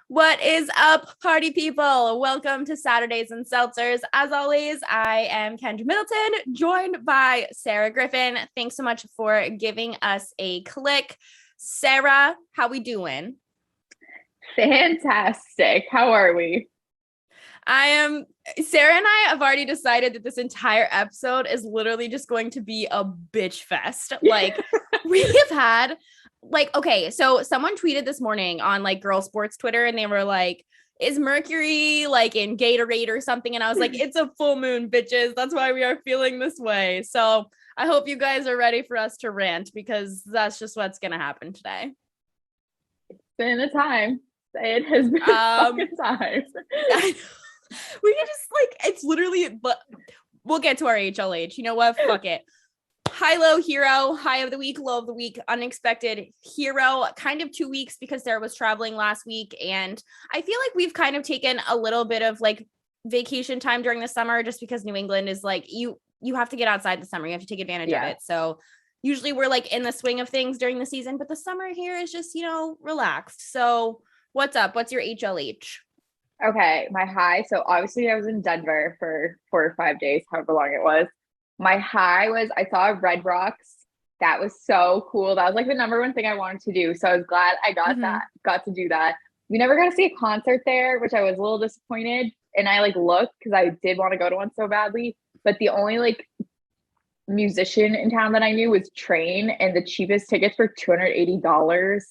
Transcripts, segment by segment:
What is up, party people? Welcome to Saturdays and Seltzers. As always, I am Kendra Middleton, joined by Sarah Griffin. Thanks so much for giving us a click. Sarah, how we doing? Fantastic. How are we? Sarah and I have already decided that this entire episode is literally just going to be a bitch fest. Like, we have had okay, so someone tweeted this morning on girl sports Twitter and they were like, is Mercury in Gatorade or something? And I was like, it's a full moon, bitches. That's why we are feeling this way. So I hope you guys are ready for us to rant because that's just what's going to happen today. It's been a time. It has been a fucking time. We can just it's literally, but we'll get to our HLH. You know what? Fuck it. High, low, hero, high of the week, low of the week, unexpected hero, kind of 2 weeks because Sarah was traveling last week. And I feel like we've kind of taken a little bit of vacation time during the summer just because New England is you have to get outside the summer. You have to take advantage of it. So usually we're in the swing of things during the season, but the summer here is just, relaxed. So what's up? What's your HLH? Okay, my high. So obviously I was in Denver for 4 or 5 days, however long it was. My high was I saw Red Rocks. That was so cool. That was the number one thing I wanted to do. So I was glad I got to do that. We never got to see a concert there, which I was a little disappointed. And I looked because I did want to go to one so badly. But the only musician in town that I knew was Train, and the cheapest tickets were $280.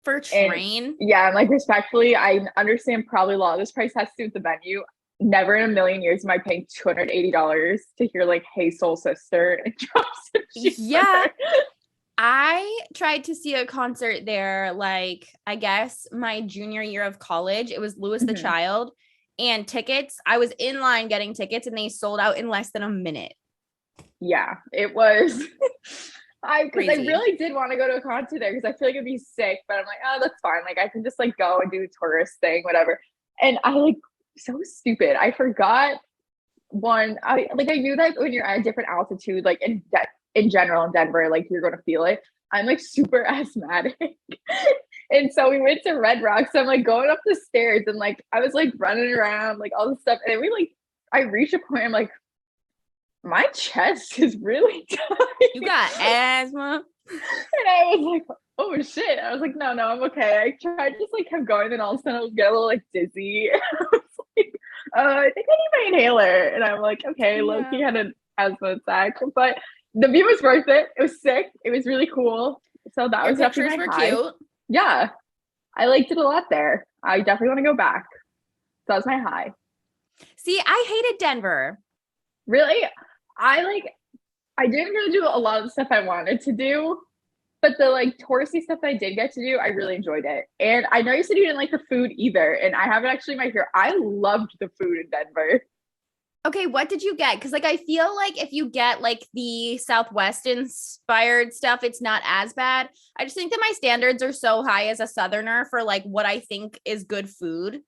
For Train? And, yeah, I'm respectfully, I understand probably a lot of this price has to do with the venue. Never in a million years am I paying $280 to hear Hey Soul Sister and drop some shit. Yeah. I tried to see a concert there, I guess my junior year of college. It was Louis the Child, and tickets. I was in line getting tickets and they sold out in less than a minute. Yeah, it was. I really did want to go to a concert there because I feel it'd be sick, but I'm oh, that's fine. I can just go and do the tourist thing, whatever. And I so stupid. I forgot one. I knew that when you're at a different altitude, in general in Denver, you're gonna feel it. I'm super asthmatic. And so we went to Red Rocks. So I'm going up the stairs and I was running around, all this stuff. And we I reached a point, I'm my chest is really tight. You got asthma. And I was oh shit. I was no, I'm okay. I tried to just kept going, and all of a sudden I was getting a little dizzy. I was I think I need my inhaler. And I'm okay, Loki had an asthma attack, but the view was worth it. It was sick. It was really cool. So that was definitely my high. Cute. Yeah. I liked it a lot there. I definitely want to go back. So that was my high. See, I hated Denver. Really? I didn't really do a lot of the stuff I wanted to do, but the touristy stuff that I did get to do, I really enjoyed it. And I know you said you didn't like the food either, and I have it actually right here. I loved the food in Denver. Okay, what did you get? Because I feel if you get the Southwest inspired stuff, it's not as bad. I just think that my standards are so high as a Southerner for what I think is good food.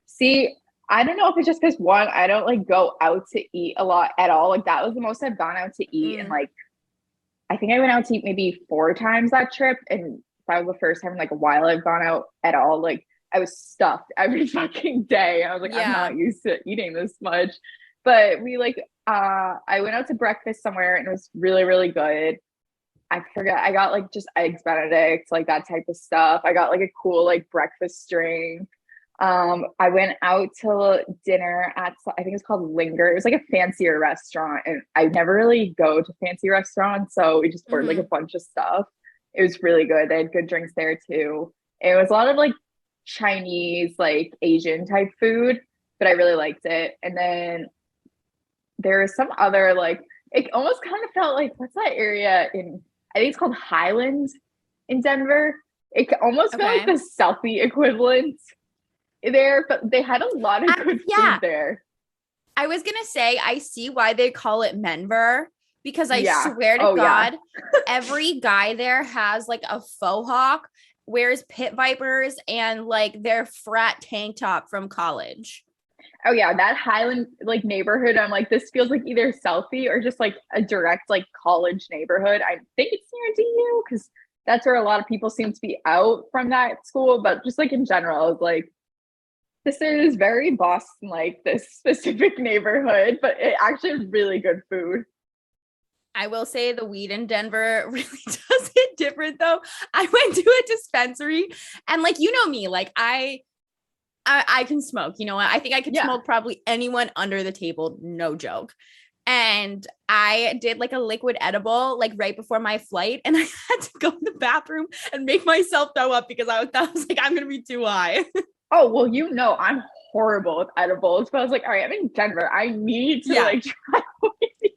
See, I don't know if it's just because one, I don't go out to eat a lot at all. That was the most I've gone out to eat. And I think I went out to eat maybe 4 times that trip. And that was the first time in a while I've gone out at all. I was stuffed every fucking day. I was I'm not used to eating this much. But we I went out to breakfast somewhere and it was really, really good. I forgot. I got just eggs Benedict, that type of stuff. I got a cool breakfast drink. I went out to dinner at, I think it's called Linger. It was a fancier restaurant, and I never really go to fancy restaurants, so we just ordered a bunch of stuff. It was really good. They had good drinks there too. It was a lot of Chinese, Asian type food, but I really liked it. And then there was some other it almost kind of felt what's that area in, I think it's called Highlands in Denver. It almost felt the Southie equivalent there, but they had a lot of good food there. I was gonna say I see why they call it Menver, because I swear to God, every guy there has a faux hawk, wears pit vipers, and their frat tank top from college. Oh yeah, that Highland neighborhood, I'm this feels either Southie or just a direct college neighborhood. I think it's near DU because that's where a lot of people seem to be out from that school. But just like in general, it's like this is very Boston, like this specific neighborhood, but it actually is really good food. I will say the weed in Denver really does hit different though. I went to a dispensary and like, you know me, like I can smoke, you know what? I think I could smoke probably anyone under the table. No joke. And I did like a liquid edible, like right before my flight. And I had to go to the bathroom and make myself throw up because I was like, I'm going to be too high. Oh, well, you know, I'm horrible with edibles, but I was like, all right, I'm in Denver. I need to like try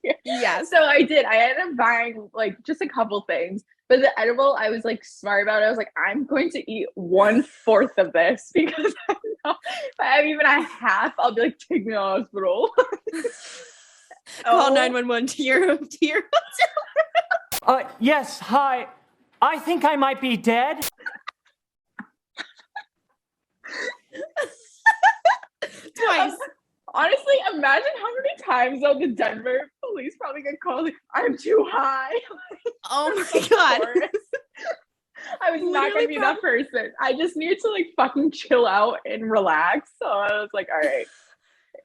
here. Yeah. So I did. I ended up buying like just a couple things, but the edible, I was like smart about it. I was like, I'm going to eat 1/4 of this because I know if I have even a half, I'll be like, take me to the hospital. Call 911 to your Yes, hi. I think I might be dead. Twice. Honestly, imagine how many times though the Denver police probably get called. Like, I'm too high. Oh my God. I was not going to be that person. I just needed to like fucking chill out and relax. So I was like, all right.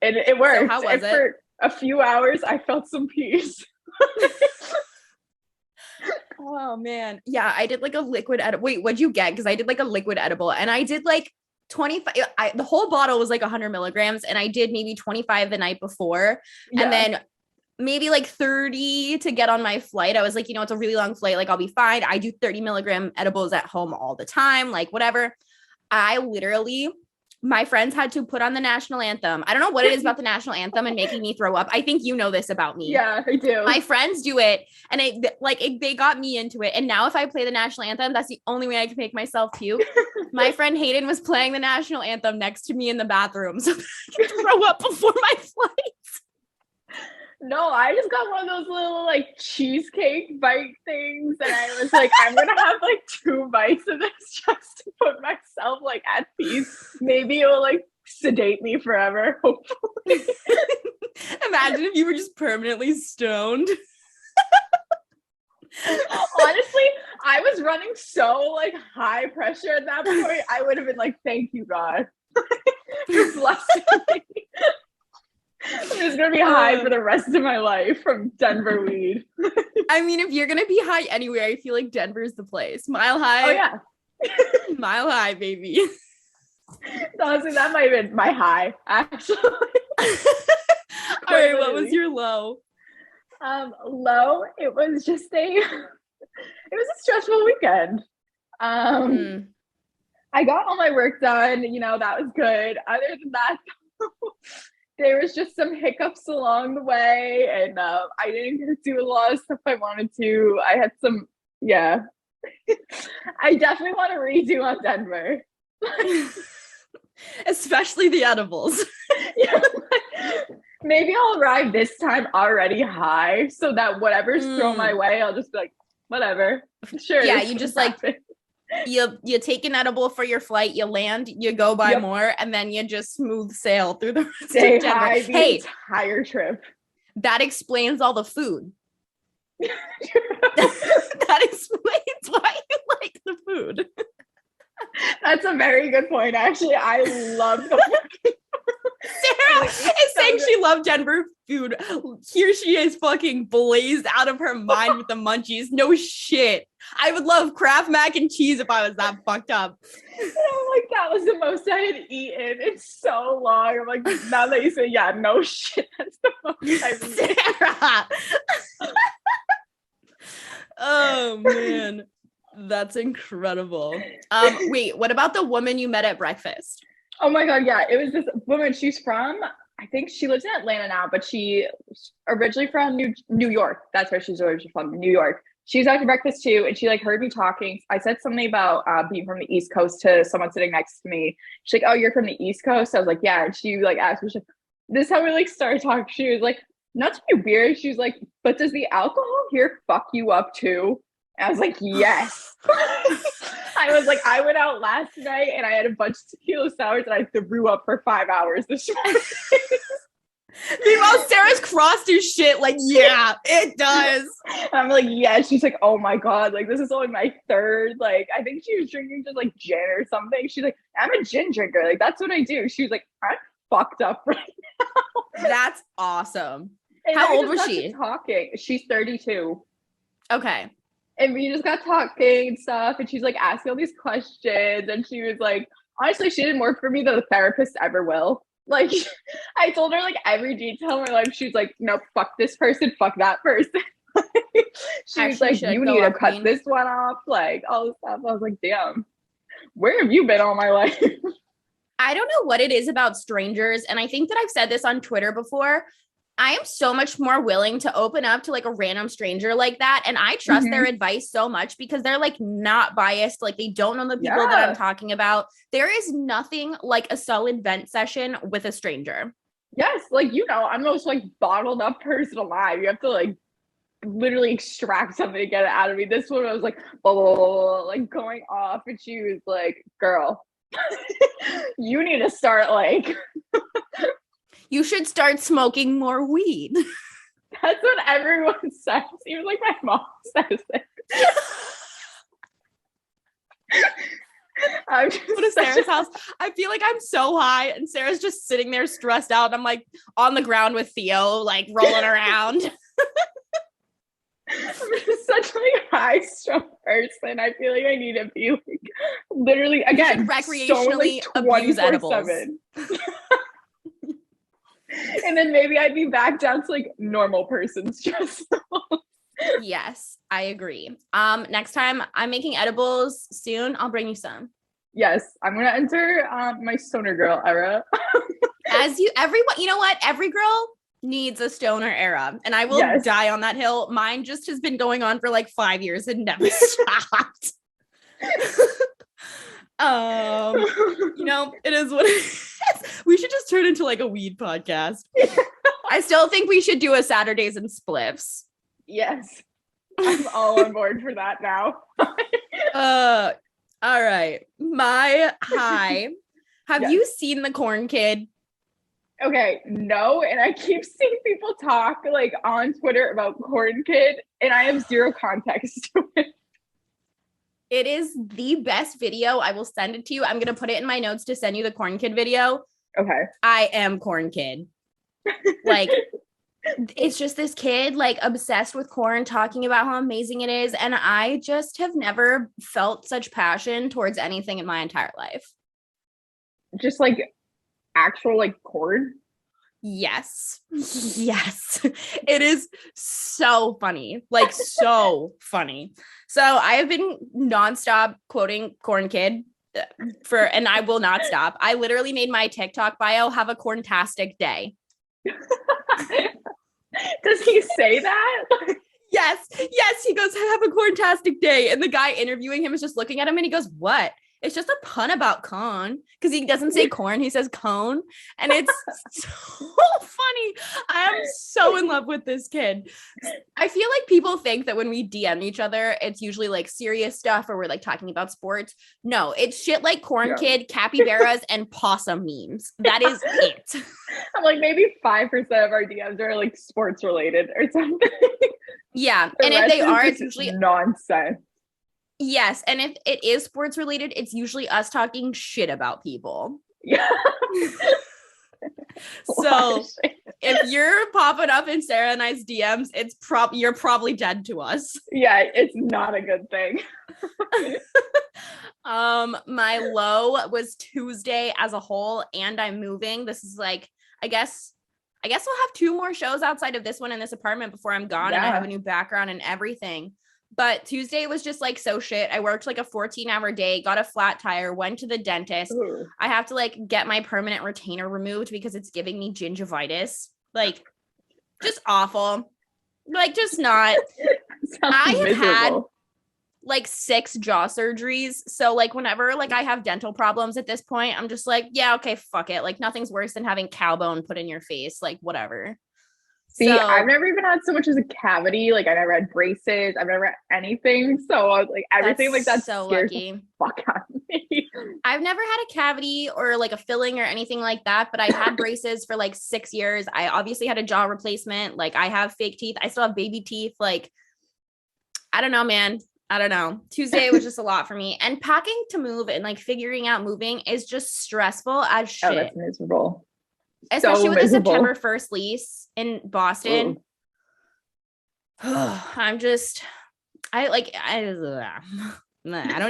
And it worked. So how was it? For a few hours, I felt some peace. Oh man. Yeah, I did like a liquid edible. Wait, what'd you get? Because I did like a liquid edible and I did like 25. The whole bottle was like 100 milligrams and I did maybe 25 the night before. Yeah. And then maybe like 30 to get on my flight. I was like, you know, it's a really long flight. Like I'll be fine. I do 30 milligram edibles at home all the time. Like whatever. I literally, my friends had to put on the national anthem. I don't know what it is about the national anthem and making me throw up. I think you know this about me. Yeah, I do. My friends do it and they got me into it. And now if I play the national anthem, that's the only way I can make myself puke. My friend Hayden was playing the national anthem next to me in the bathroom. So I could throw up before my flight. No, I just got one of those little like cheesecake bite things. And I was like, I'm going to have like 2 bites of this just to put myself like at peace. Maybe it will like sedate me forever, hopefully. Imagine if you were just permanently stoned. Honestly, I was running so like high pressure at that point. I would have been like, thank you, God, for blessing me. I'm just gonna be high for the rest of my life from Denver weed. I mean, if you're gonna be high anywhere, I feel like Denver's the place. Mile High. Oh yeah. Mile High, baby. Honestly, that might have been my high, actually. All right, what was your low? Low, it was a stressful weekend. I got all my work done, you know, that was good. Other than that, there was just some hiccups along the way, and I didn't get to do a lot of stuff I wanted to. I had some, I definitely want to redo on Denver. Especially the edibles. Yeah. Maybe I'll arrive this time already high so that whatever's thrown my way, I'll just be like, whatever. Sure. Yeah, you just happen. Like, you take an edible for your flight, you land, you go buy more, and then you just smooth sail through the rest of Denver. The entire trip. That explains all the food. That explains why you like the food. That's a very good point. Actually, I love the Sarah is saying she loved Denver food. Here she is fucking blazed out of her mind with the munchies. No shit. I would love Kraft mac and cheese if I was that fucked up. And I'm like, that was the most I had eaten in so long. I'm like, now that you say, yeah, no shit, that's the most I've eaten. Sarah. Oh man. That's incredible. Wait, what about the woman you met at breakfast? Oh my God, yeah. It was this woman. She's from, I think she lives in Atlanta now, but she originally from New York. That's where she's originally from, New York. She was out to breakfast too, and she like heard me talking. I said something about being from the East Coast to someone sitting next to me. She's like, "Oh, you're from the East Coast?" I was like, "Yeah." And she like asked me, she's like, "This is how we like started talking." She was like, "Not to be weird." She was like, "But does the alcohol here fuck you up too?" And I was like, "Yes." I was like, I went out last night and I had a bunch of tequila sours and I threw up for 5 hours this morning. Meanwhile, Sarah's crossed her shit. Like, yeah, it does. And I'm like, yeah. She's like, oh my God, like this is only my third. Like, I think she was drinking just like gin or something. She's like, I'm a gin drinker. Like, that's what I do. She was like, I'm fucked up right now. That's awesome. And How we old just was got she? to talking. She's 32. Okay. And we just got talking and stuff. And she's like asking all these questions. And she was like, honestly, she didn't work for me that a therapist ever will. Like, I told her like every detail of my life. She was like, no, fuck this person, fuck that person. She was like, you need to cut this one off. Like, all this stuff. I was like, damn, where have you been all my life? I don't know what it is about strangers. And I think that I've said this on Twitter before. I am so much more willing to open up to like a random stranger like that. And I trust their advice so much because they're like not biased. Like they don't know the people that I'm talking about. There is nothing like a solid vent session with a stranger. Yes. Like, you know, I'm the most like bottled up person alive. You have to like literally extract something to get it out of me. This one I was like, blah, blah, blah, blah, like going off. And she was like, girl, you need to start like... You should start smoking more weed. That's what everyone says. Even like my mom says it. I'm just go to Sarah's house. I feel like I'm so high and Sarah's just sitting there stressed out. I'm like on the ground with Theo, like rolling around. I'm just such like high strung person. I feel like I need to be like literally again recreationally abuse edibles. And then maybe I'd be back down to like normal person stress levels. Yes, I agree. Next time I'm making edibles soon, I'll bring you some. Yes, I'm gonna enter my stoner girl era. Everyone, you know what? Every girl needs a stoner era, and I will die on that hill. Mine just has been going on for like 5 years and never stopped. You know, it is what it is. We should just turn into like a weed podcast. I still think we should do a Saturdays and Spliffs. Yes. I'm all on board for that now. All right. My high. Have you seen The Corn Kid? Okay, no, and I keep seeing people talk like on Twitter about Corn Kid, and I have zero context to it. It is the best video. I will send it to you. I'm going to put it in my notes to send you the Corn Kid video. Okay. I am Corn Kid. Like, it's just this kid, like, obsessed with corn, talking about how amazing it is. And I just have never felt such passion towards anything in my entire life. Just like actual, like, corn? Yes. Yes. It is so funny. Like, so funny. So I have been nonstop quoting Corn Kid and I will not stop. I literally made my TikTok bio, have a corntastic day. Does he say that? Yes. He goes, have a corntastic day. And the guy interviewing him is just looking at him and he goes, what? It's just a pun about cone, because he doesn't say corn, he says cone. And it's so funny. I am so in love with this kid. I feel like people think that when we DM each other, it's usually like serious stuff or we're like talking about sports. No, it's shit like Corn Kid, capybaras, and possum memes. That is it. I'm like, maybe 5% of our DMs are like sports related or something. Yeah. And if they are, it's usually nonsense. Yes, and if it is sports related, it's usually us talking shit about people. Yeah. So if you're popping up in Sarah and I's DMs, it's you're probably dead to us. Yeah, it's not a good thing. My low was Tuesday as a whole, and I'm moving. This is like, I guess we'll have 2 more shows outside of this one in this apartment before I'm gone, and I have a new background and everything. But Tuesday was just like so shit. I worked like a 14-hour day, got a flat tire, went to the dentist. Ooh. I have to like get my permanent retainer removed because it's giving me gingivitis. Like, just awful. Like, just not. I have had like 6 jaw surgeries. So like whenever like I have dental problems at this point, I'm just like, yeah, okay, fuck it. Like nothing's worse than having cow bone put in your face. Like whatever. See, So I've never even had so much as a cavity. Like I never had braces. I've never had anything. So I was like everything like that so scares lucky. the fuck out of me. I've never had a cavity or like a filling or anything like that, but I had braces for like 6 years. I obviously had a jaw replacement. Like I have fake teeth. I still have baby teeth. Like, I don't know, man. I don't know. Tuesday was just a lot for me. And packing to move and like figuring out moving is just stressful as shit. Oh, that's miserable. Especially So with miserable. the September 1st lease in Boston. I don't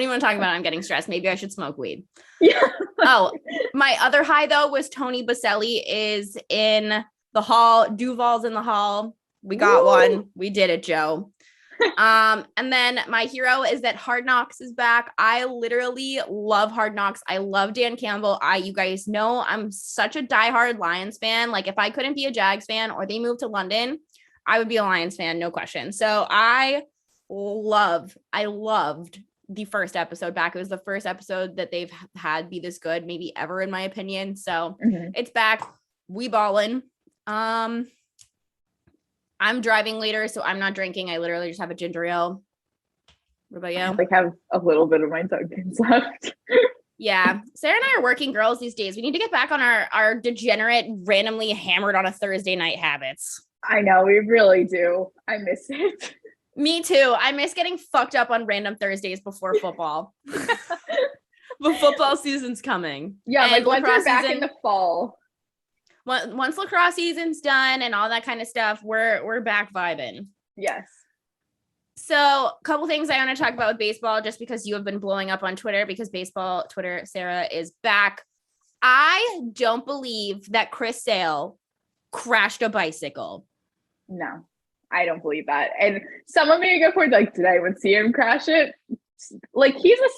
even want to talk about it. I'm getting stressed. Maybe I should smoke weed. Yeah. Oh, my other high though was Tony Baselli is in the hall. Duval's in the hall. We got one. We did it, Joe. And then my hero is that Hard Knocks is back. I literally love Hard Knocks. I love Dan Campbell. You guys know I'm such a diehard Lions fan. Like if I couldn't be a Jags fan or they moved to London, I would be a Lions fan, no question. So I loved the first episode back. It was the first episode that they've had be this good, maybe ever in my opinion. So it's back. We ballin'. I'm driving later, so I'm not drinking. I literally just have a ginger ale. What about you? I like have a little bit of my Dunkin' left. Yeah. Sarah and I are working girls these days. We need to get back on our degenerate, randomly hammered on a Thursday night habits. I know, we really do. I miss it. Me too. I miss getting fucked up on random Thursdays before football. But football season's coming. Yeah, and like once we're back season, in the fall. Once lacrosse season's done and all that kind of stuff, we're back vibing. Yes. So a couple things I want to talk about with baseball, just because you have been blowing up on Twitter, because baseball Twitter, Sarah, is back. I don't believe that Chris Sale crashed a bicycle. No, I don't believe that. And someone made a good point, like, did anyone see him crash it? Like, he's a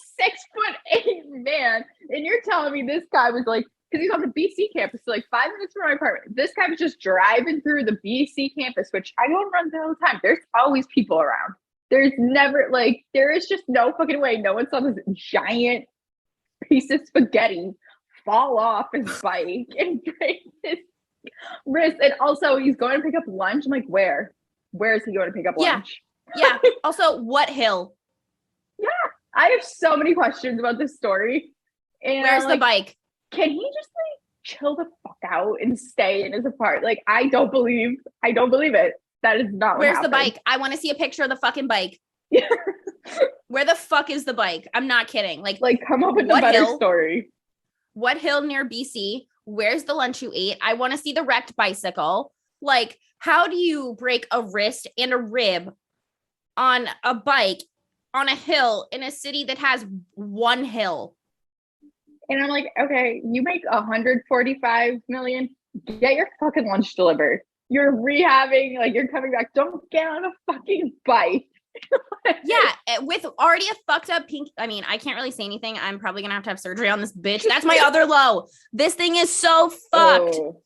6'8" man. And you're telling me this guy was like, because he's on the BC campus, so like 5 minutes from my apartment. This guy was just driving through the BC campus, which I go and run there all the time. There's always people around. There's never, like, there is just no fucking way no one saw this giant piece of spaghetti fall off his bike and break his wrist. And also, he's going to pick up lunch. I'm like, where? Where is he going to pick up lunch? Yeah. Also, what hill? Yeah. I have so many questions about this story. And where's the bike? Can he just like chill the fuck out and stay in his apartment? Like, I don't believe it. That is not what happened. Where's the bike? I want to see a picture of the fucking bike. Where the fuck is the bike? I'm not kidding. Like come up with a better story. What hill near BC? Where's the lunch you ate? I want to see the wrecked bicycle. Like, how do you break a wrist and a rib on a bike on a hill in a city that has one hill? And I'm like, okay, you make 145 million, get your fucking lunch delivered. You're rehabbing, like you're coming back. Don't get on a fucking bike. Yeah, with already a fucked up pink. I mean, I can't really say anything. I'm probably gonna have to have surgery on this bitch. That's my other low. This thing is so fucked. Oh.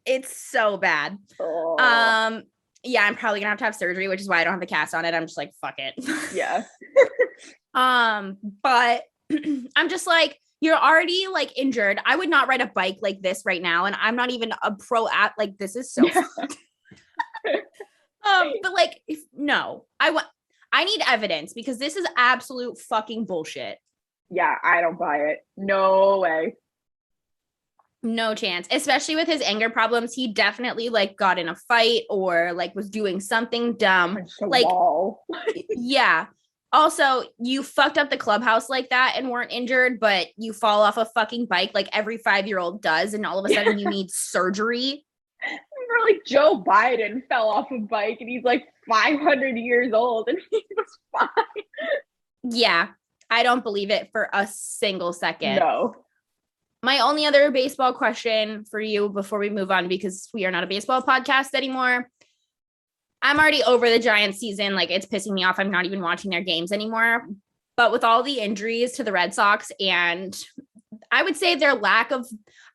It's so bad. Oh. Yeah, I'm probably gonna have to have surgery, which is why I don't have the cast on it. I'm just like, fuck it. Yeah. But I'm just like, you're already like injured. I would not ride a bike like this right now. And I'm not even a pro at like, this is so fucked. But like, I need evidence because this is absolute fucking bullshit. Yeah, I don't buy it. No way. No chance. Especially with his anger problems. He definitely like got in a fight or like was doing something dumb. Like, yeah. Also, you fucked up the clubhouse like that and weren't injured, but you fall off a fucking bike like every 5-year-old does, and all of a sudden you need surgery. Remember, like Joe Biden fell off a bike and he's like 500 years old and he was fine. Yeah, I don't believe it for a single second. No. My only other baseball question for you before we move on, because we are not a baseball podcast anymore. I'm already over the Giants season. Like, it's pissing me off. I'm not even watching their games anymore. But with all the injuries to the Red Sox, and I would say their lack of,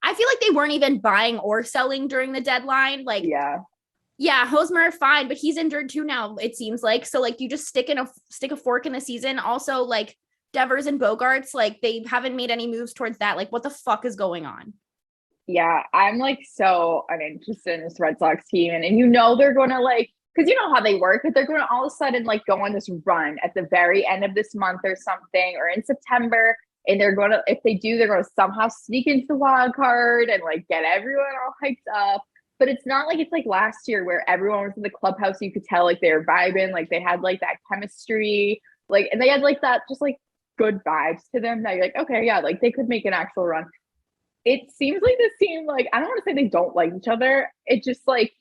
I feel like they weren't even buying or selling during the deadline. Like, yeah, Hosmer, fine, but he's injured too now, it seems like. So like, you just stick a fork in the season. Also, like Devers and Bogarts, like they haven't made any moves towards that. Like, what the fuck is going on? Yeah, I'm like so uninterested in this Red Sox team. And you know they're gonna like because you know how they work, but they're gonna all of a sudden like go on this run at the very end of this month or something, or in September. And they're gonna, if they do, they're gonna somehow sneak into the wild card and like get everyone all hyped up. But it's not like it's like last year where everyone was in the clubhouse. You could tell like they were vibing, like they had like that chemistry, like and they had like that just like good vibes to them that you're like, okay, yeah, like they could make an actual run. It seems like this team, like, I don't want to say they don't like each other. It just like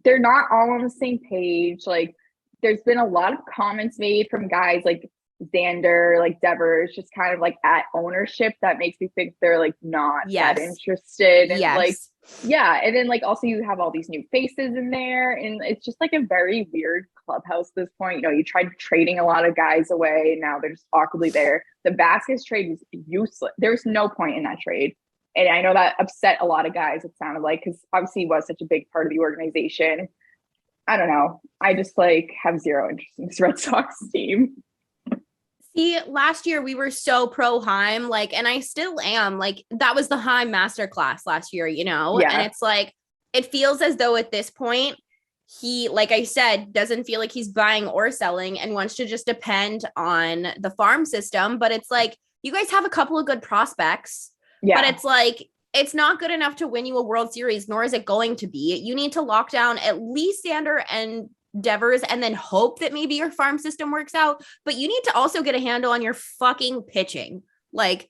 they're not all on the same page. Like, there's been a lot of comments made from guys like Xander, like Devers, just kind of like at ownership that makes me think they're like not that interested. And like, yeah. And then like also you have all these new faces in there, and it's just like a very weird clubhouse at this point. You know, you tried trading a lot of guys away, now they're just awkwardly there. The Vasquez trade was useless. There's no point in that trade. And I know that upset a lot of guys, it sounded like, because obviously he was such a big part of the organization. I don't know. I just like have zero interest in this Red Sox team. See, last year we were so pro Heim, like, and I still am. Like, that was the Heim masterclass last year, you know? Yeah. And it's like, it feels as though at this point, he, like I said, doesn't feel like he's buying or selling and wants to just depend on the farm system. But it's like, you guys have a couple of good prospects. Yeah. But it's like, it's not good enough to win you a World Series, nor is it going to be. You need to lock down at least Xander and Devers and then hope that maybe your farm system works out. But you need to also get a handle on your fucking pitching. Like,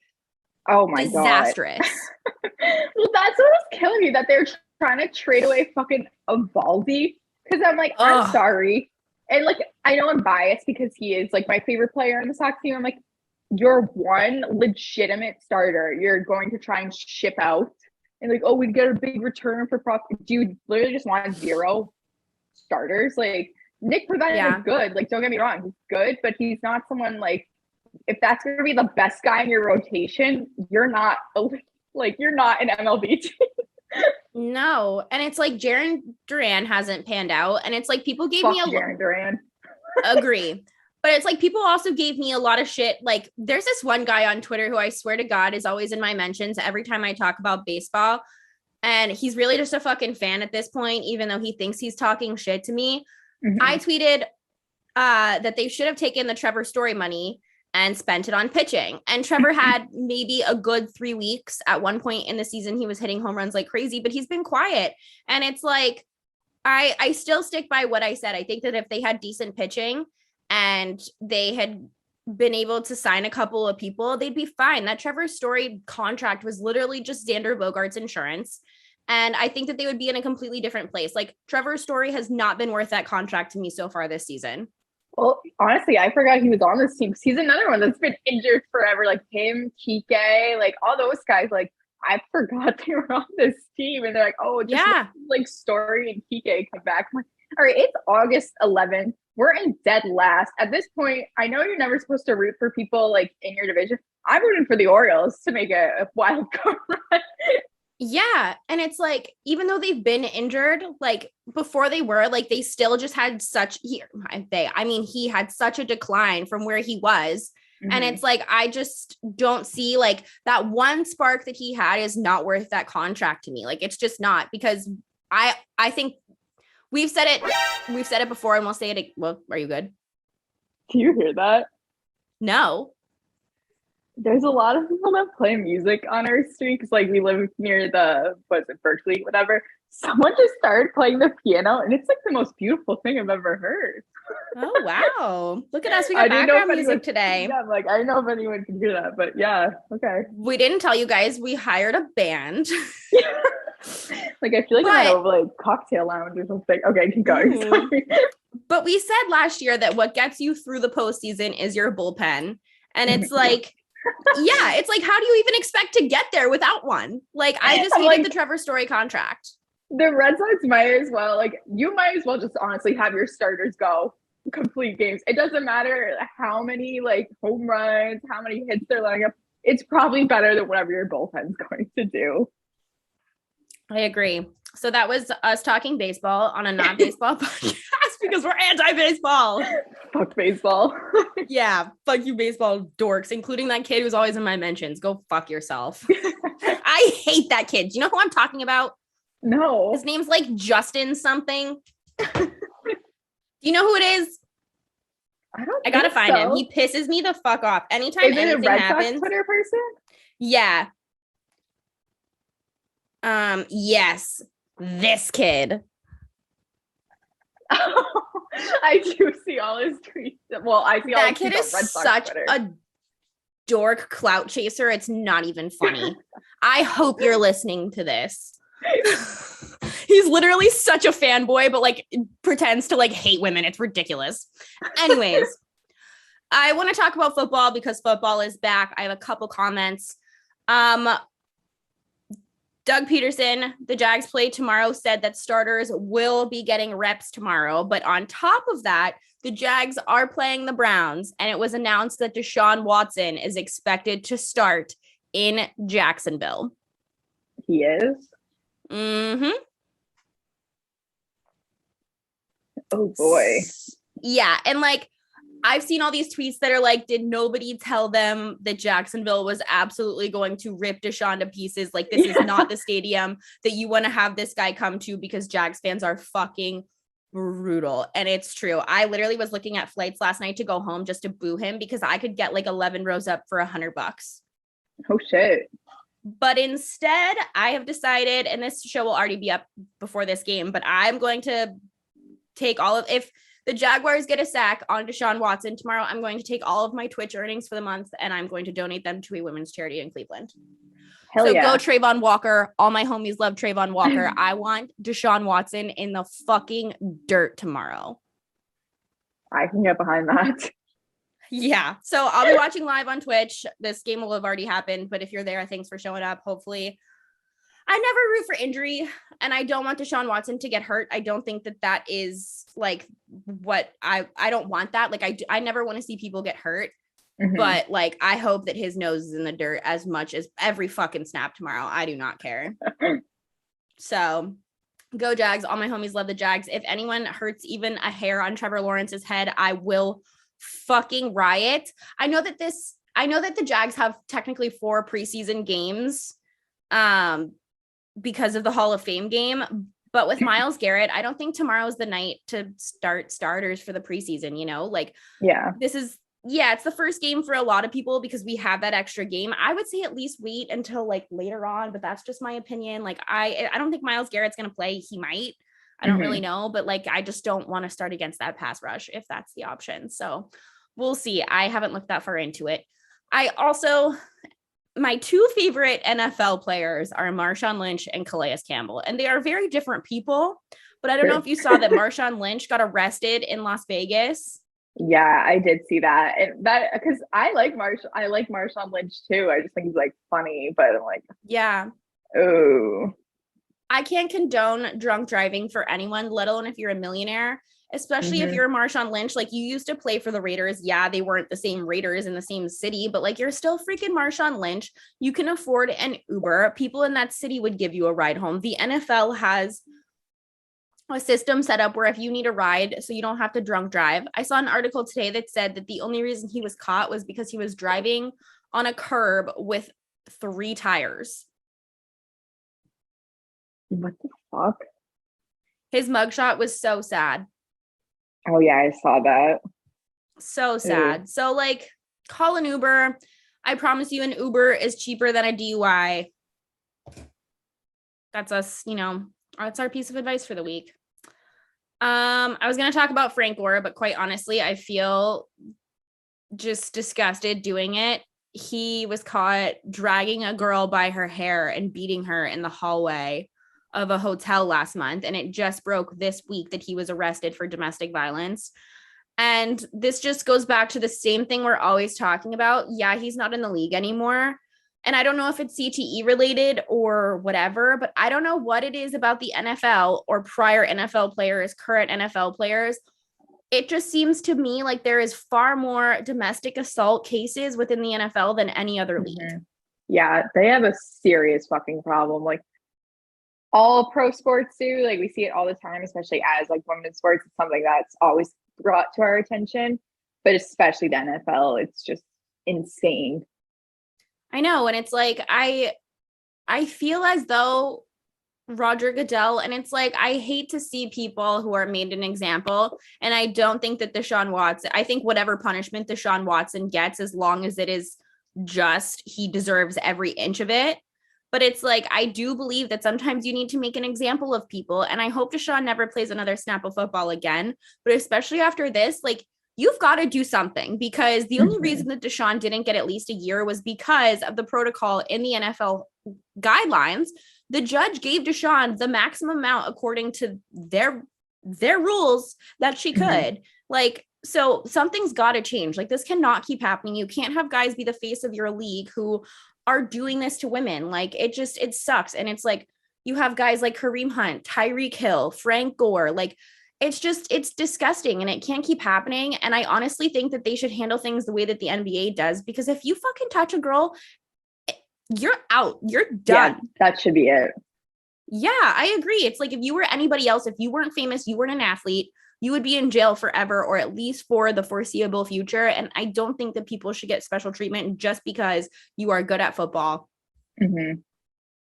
oh my disastrous. God. Well, that's what was killing me, that they're trying to trade away fucking Eovaldi. Because I'm like, I'm sorry. And like, I know I'm biased because he is like my favorite player on the Sox team. I'm like, you're one legitimate starter you're going to try and ship out and like, oh, we get a big return for profit. Dude, literally just want 0 starters. Like Nick Pivetta is good. Like, don't get me wrong, he's good, but he's not someone like, if that's going to be the best guy in your rotation, you're not like, you're not an MLB team. No. And it's like Jarren Duran hasn't panned out. And it's like people gave me a Jarren Duran. Agree. But it's like people also gave me a lot of shit. Like there's this one guy on Twitter who I swear to God is always in my mentions every time I talk about baseball. And he's really just a fucking fan at this point, even though he thinks he's talking shit to me. Mm-hmm. I tweeted that they should have taken the Trevor Story money and spent it on pitching. And Trevor had maybe a good 3 weeks. At one point in the season, he was hitting home runs like crazy, but he's been quiet. And it's like, I still stick by what I said. I think that if they had decent pitching and they had been able to sign a couple of people, they'd be fine. That Trevor Story contract was literally just Xander Bogaerts insurance. And I think that they would be in a completely different place. Like Trevor Story has not been worth that contract to me so far this season. Well, honestly, I forgot he was on this team. He's another one that's been injured forever. Like him, Kike, like all those guys. Like I forgot they were on this team, and they're like, oh, just like Story and Kike come back. I'm like, all right, it's August 11th. We're in dead last. At this point, I know you're never supposed to root for people like in your division. I'm rooting for the Orioles to make a wild card run. Yeah. And it's like, even though they've been injured, like before they were, like they still just had he had such a decline from where he was. Mm-hmm. And it's like, I just don't see like that one spark that he had is not worth that contract to me. Like, it's just not, because I think we've said it before and we'll say it. Well, are you good? Do you hear that? No. There's a lot of people that play music on our street because, like, we live near Berkeley, whatever. Someone just started playing the piano, and it's like the most beautiful thing I've ever heard. Oh, wow. Look at us. We got background music today. Yeah, like, I don't know if anyone can hear that, but yeah, okay. We didn't tell you guys. We hired a band. Like, I feel like I'm at a like cocktail lounge or something. Okay, keep going. Sorry. But we said last year that what gets you through the postseason is your bullpen. And it's like, yeah, it's like, how do you even expect to get there without one? Like, I just hated the Trevor Story contract. The Red Sox might as well, like, you might as well just honestly have your starters go complete games. It doesn't matter how many, like, home runs, how many hits they're lining up. It's probably better than whatever your bullpen's going to do. I agree. So that was us talking baseball on a non-baseball podcast because we're anti-baseball. Fuck baseball. Yeah, fuck you baseball dorks, including that kid who's always in my mentions. Go fuck yourself. I hate that kid. Do you know who I'm talking about? No. His name's like Justin something. Do you know who it is? I gotta find him. He pisses me the fuck off. Anytime is it anything a Red happens. Sox Twitter person? Yeah. Yes. This kid. I do see all his tweets. Well, I see all that kid is Red Sox such Twitter. a dork clout chaser. It's not even funny. I hope you're listening to this. He's literally such a fanboy, but like pretends to like hate women. It's ridiculous. Anyways, I want to talk about football because football is back. I have a couple comments. Doug Peterson, the Jags play tomorrow, said that starters will be getting reps tomorrow. But on top of that, the Jags are playing the Browns, and it was announced that Deshaun Watson is expected to start in Jacksonville. He is? Mm-hmm. Oh, boy. Yeah, and like, I've seen all these tweets that are like, did nobody tell them that Jacksonville was absolutely going to rip Deshaun to pieces? Like, this is not the stadium that you want to have this guy come to because Jags fans are fucking brutal. And it's true. I literally was looking at flights last night to go home just to boo him because I could get like 11 rows up for $100. Oh, shit. But instead, I have decided, and this show will already be up before this game, but I'm going to take if the Jaguars get a sack on Deshaun Watson tomorrow, I'm going to take all of my Twitch earnings for the month and I'm going to donate them to a women's charity in Cleveland. Hell so yeah. Go Trayvon Walker. All my homies love Trayvon Walker. I want Deshaun Watson in the fucking dirt tomorrow. I can get behind that. Yeah. So I'll be watching live on Twitch. This game will have already happened, but if you're there, thanks for showing up. Hopefully. I never root for injury, and I don't want Deshaun Watson to get hurt. I don't think that is like what I don't want that. Like I never want to see people get hurt, but like I hope that his nose is in the dirt as much as every fucking snap tomorrow. I do not care. So go Jags. All my homies love the Jags. If anyone hurts even a hair on Trevor Lawrence's head, I will fucking riot. I know that the Jags have technically 4 preseason games. Because of the Hall of Fame game. But with Myles Garrett, I don't think tomorrow's the night to start starters for the preseason, you know? Like, yeah, it's the first game for a lot of people because we have that extra game. I would say at least wait until like later on, but that's just my opinion. Like, I don't think Myles Garrett's going to play. He might. I don't really know, but like, I just don't want to start against that pass rush if that's the option. So we'll see. I haven't looked that far into it. My 2 favorite NFL players are Marshawn Lynch and Calais Campbell, and they are very different people, but I don't know if you saw that Marshawn Lynch got arrested in Las Vegas. Yeah, I did see that. And that because I like Marshawn Lynch too. I just think he's like funny, but I'm like, yeah. Oh. I can't condone drunk driving for anyone, let alone if you're a millionaire. Especially if you're Marshawn Lynch, like you used to play for the Raiders. Yeah, they weren't the same Raiders in the same city, but like you're still freaking Marshawn Lynch. You can afford an Uber. People in that city would give you a ride home. The NFL has a system set up where if you need a ride, so you don't have to drunk drive. I saw an article today that said that the only reason he was caught was because he was driving on a curb with 3 tires. What the fuck? His mugshot was so sad. Oh, yeah, I saw that. So sad. Ew. So, like, call an Uber. I promise you an Uber is cheaper than a DUI. That's us, that's our piece of advice for the week. I was going to talk about Frank Gore, but quite honestly, I feel just disgusted doing it. He was caught dragging a girl by her hair and beating her in the hallway of a hotel last month, and it just broke this week that he was arrested for domestic violence. And this just goes back to the same thing we're always talking about. Yeah, he's not in the league anymore, and I don't know if it's CTE related or whatever, but I don't know what it is about the NFL or prior NFL players, current NFL players. It just seems to me like there is far more domestic assault cases within the NFL than any other league. Yeah, they have a serious fucking problem. Like, all pro sports do. Like we see it all the time, especially as like women's sports. It's something that's always brought to our attention, but especially the NFL, it's just insane. I know. And it's like, I feel as though Roger Goodell, and it's like, I hate to see people who are made an example. And I don't think that Deshaun Watson, I think whatever punishment Deshaun Watson gets, as long as it is just, he deserves every inch of it. But it's like, I do believe that sometimes you need to make an example of people. And I hope Deshaun never plays another snap of football again. But especially after this, like, you've got to do something, because the only reason that Deshaun didn't get at least a year was because of the protocol in the NFL guidelines. The judge gave Deshaun the maximum amount according to their rules that she could. Like, so something's got to change. Like, this cannot keep happening. You can't have guys be the face of your league who are doing this to women. Like, it sucks. And it's like, you have guys like Kareem Hunt, Tyreek Hill, Frank Gore. Like, it's disgusting, and it can't keep happening. And I honestly think that they should handle things the way that the NBA does, because if you fucking touch a girl, you're out, you're done. Yeah, that should be it. Yeah, I agree. It's like, if you were anybody else, if you weren't famous, you weren't an athlete, you would be in jail forever, or at least for the foreseeable future. And I don't think that people should get special treatment just because you are good at football.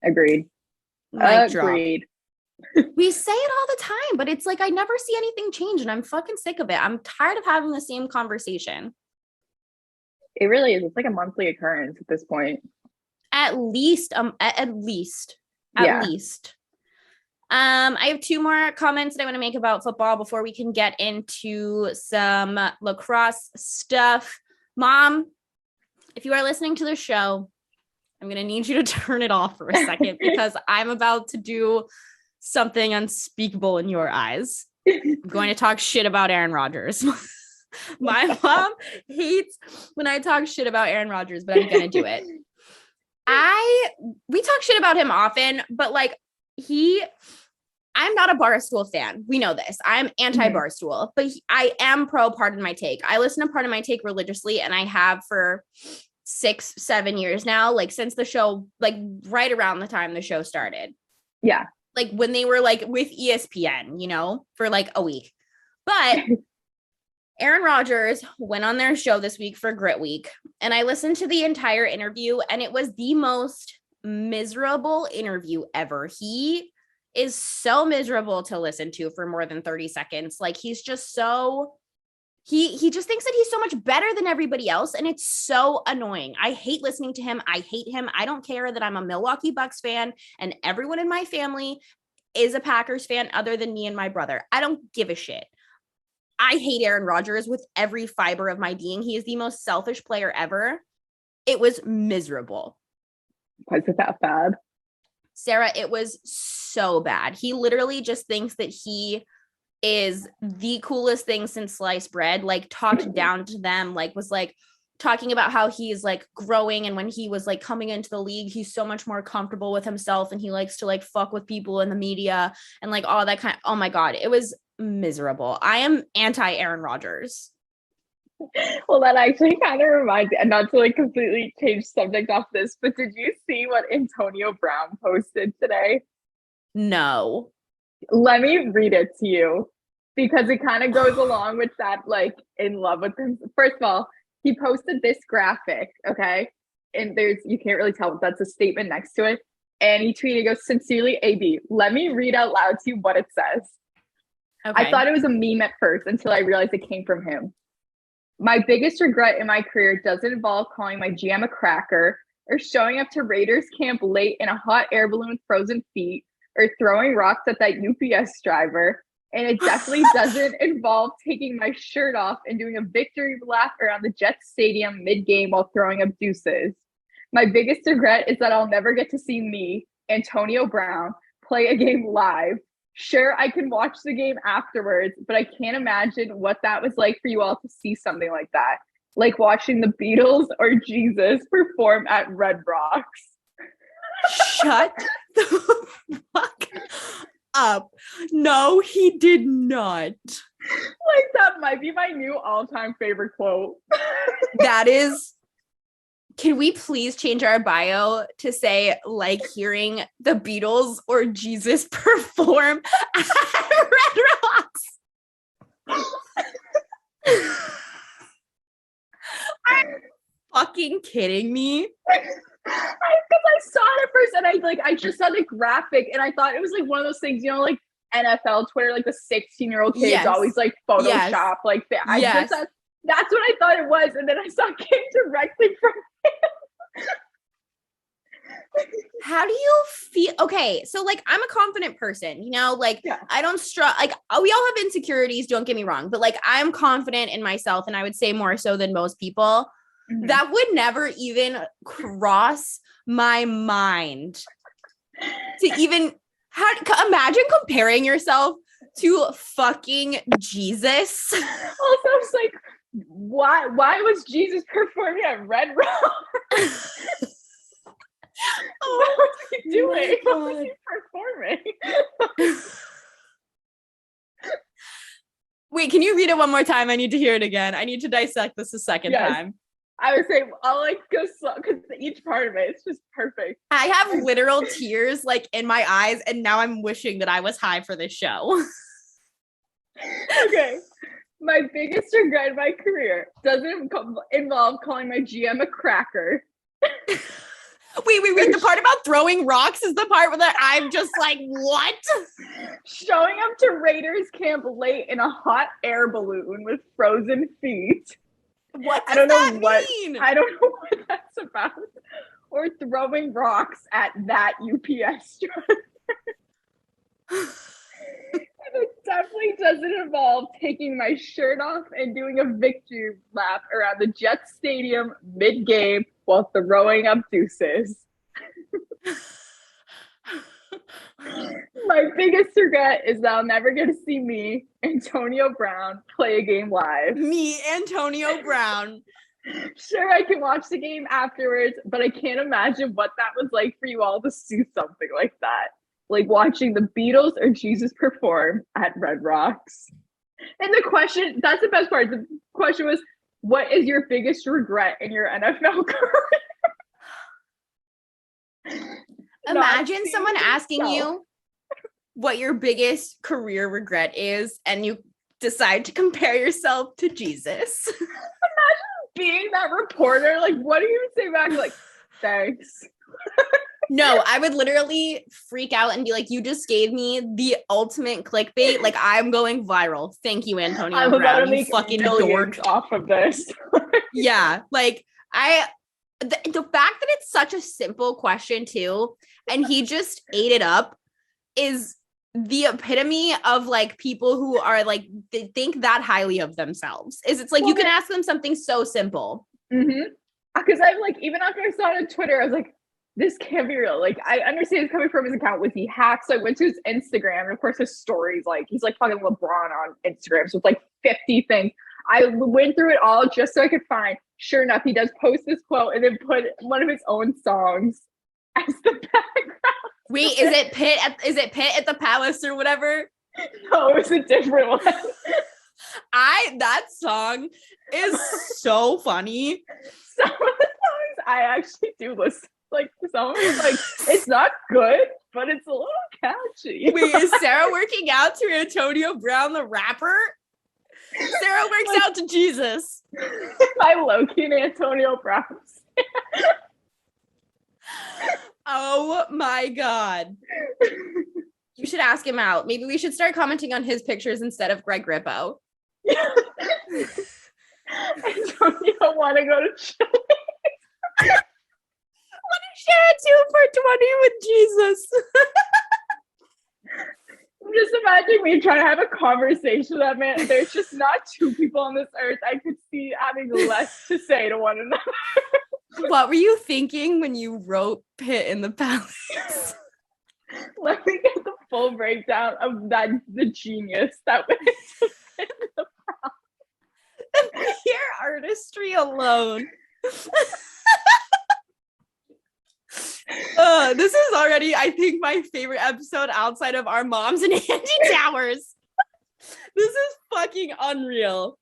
Agreed. Agreed. We say it all the time, but it's like, I never see anything change, and I'm fucking sick of it. I'm tired of having the same conversation. It really is. It's like a monthly occurrence at this point. At least. I have two more comments that I want to make about football before we can get into some lacrosse stuff. Mom, if you are listening to the show, I'm going to need you to turn it off for a second, because I'm about to do something unspeakable in your eyes. I'm going to talk shit about Aaron Rodgers. My mom hates when I talk shit about Aaron Rodgers, but I'm going to do it. We talk shit about him often, but like, I'm not a Barstool fan. We know this. I'm anti-Barstool, but I am pro Pardon My Take. I listen to Pardon My Take religiously, and I have for 6-7 years now, like since the show, like right around the time the show started. Yeah. Like when they were like with ESPN, you know, for like a week. But Aaron Rodgers went on their show this week for Grit Week, and I listened to the entire interview, and it was the most miserable interview ever. He is so miserable to listen to for more than 30 seconds. Like, he's just so, he just thinks that he's so much better than everybody else, and it's so annoying. I hate listening to him. I hate him. I don't care that I'm a Milwaukee Bucks fan and everyone in my family is a Packers fan other than me and my brother. I don't give a shit. I hate Aaron Rodgers with every fiber of my being. He is the most selfish player ever. It was miserable. Was it that bad? Sarah, it was so bad. He literally just thinks that he is the coolest thing since sliced bread, like talked down to them, like was like talking about how he's like growing, and when he was like coming into the league, he's so much more comfortable with himself, and he likes to like fuck with people in the media and like all that kind of, oh my God, it was miserable. I am anti Aaron Rodgers. Well, that actually kind of reminds me, and not to like completely change subject off this, but did you see what Antonio Brown posted today? No. Let me read it to you, because it kind of goes along with that, like in love with him. First of all, he posted this graphic, okay? And you can't really tell, but that's a statement next to it. And he tweeted, goes, "Sincerely, AB." Let me read out loud to you what it says. Okay. I thought it was a meme at first until I realized it came from him. "My biggest regret in my career doesn't involve calling my GM a cracker, or showing up to Raiders camp late in a hot air balloon with frozen feet, or throwing rocks at that UPS driver. And it definitely doesn't involve taking my shirt off and doing a victory lap around the Jets stadium mid-game while throwing up deuces. My biggest regret is that I'll never get to see me, Antonio Brown, play a game live. Sure, I can watch the game afterwards, but I can't imagine what that was like for you all to see something like that. Like watching the Beatles or Jesus perform at Red Rocks." Shut the fuck up. No, he did not. Like, that might be my new all-time favorite quote. That is Can we please change our bio to say like hearing the Beatles or Jesus perform at Red Rocks? Are you fucking kidding me? Because I saw it at first and I just saw the graphic and I thought it was like one of those things, like NFL Twitter, like the 16-year-old kids always like Photoshop like that. That's what I thought it was, and then I saw it came directly from him. How do you feel? Okay, so like I'm a confident person, I don't like we all have insecurities, don't get me wrong, but like I'm confident in myself, and I would say more so than most people. Mm-hmm. That would never even cross my mind to even imagine comparing yourself to fucking Jesus. Also, it's like, why was Jesus performing at Red Rocks? What was he doing? What was he performing? Wait, can you read it one more time? I need to hear it again. I need to dissect this a second time. I would say I'll like go slow because each part of it's just perfect. I have literal tears like in my eyes, and now I'm wishing that I was high for this show. Okay. My biggest regret in my career doesn't involve calling my GM a cracker. Wait, the part about throwing rocks is the part where I'm just like, what? Showing up to Raiders camp late in a hot air balloon with frozen feet. What does that mean? I don't know what that's about. Or throwing rocks at that UPS driver. It definitely doesn't involve taking my shirt off and doing a victory lap around the Jets stadium mid-game while throwing up deuces. My biggest regret is that I'll never get to see me, Antonio Brown, play a game live. Me, Antonio Brown. Sure, I can watch the game afterwards, but I can't imagine what that was like for you all to see something like that. Like watching the Beatles or Jesus perform at Red Rocks. And the question, that's the best part. The question was, what is your biggest regret in your NFL career? Imagine someone asking you what your biggest career regret is, and you decide to compare yourself to Jesus. Imagine being that reporter. Like, what do you say back? Like, thanks. No, I would literally freak out and be like, you just gave me the ultimate clickbait. Like, I'm going viral. Thank you, Antonio I'm Brown. about to make fucking millions dork off of this. Yeah, like the fact that it's such a simple question too, and he just ate it up, is the epitome of like people who are like, they think that highly of themselves. It's like, you can ask them something so simple. Mm-hmm. Because I'm like, even after I saw it on Twitter, I was like, this can't be real. Like, I understand it's coming from his account. Was he hacked? So I went to his Instagram, and of course his stories, like, he's like fucking LeBron on Instagram. So it's like 50 things. I went through it all just so I could find. Sure enough, he does post this quote and then put one of his own songs as the background. Wait, is it Pitt at the Palace or whatever? No, it was a different one. That song is so funny. Some of the songs I actually do listen. Like, some of it's like, it's not good, but it's a little catchy. Wait, is Sarah working out to Antonio Brown, the rapper? Sarah works out to Jesus. My Loki and Antonio Brown. Oh my God. You should ask him out. Maybe we should start commenting on his pictures instead of Greg Rippo. Antonio want to go to church. Want to share a 2 for $20 with Jesus. Just imagine me trying to have a conversation with that man. There's just not two people on this earth I could see having less to say to one another. What were you thinking when you wrote Pitt in the Palace? Let me get the full breakdown of the genius that went into Pitt in the Palace. The pure artistry alone. This is already, I think, my favorite episode outside of our moms and Andy Towers. This is fucking unreal.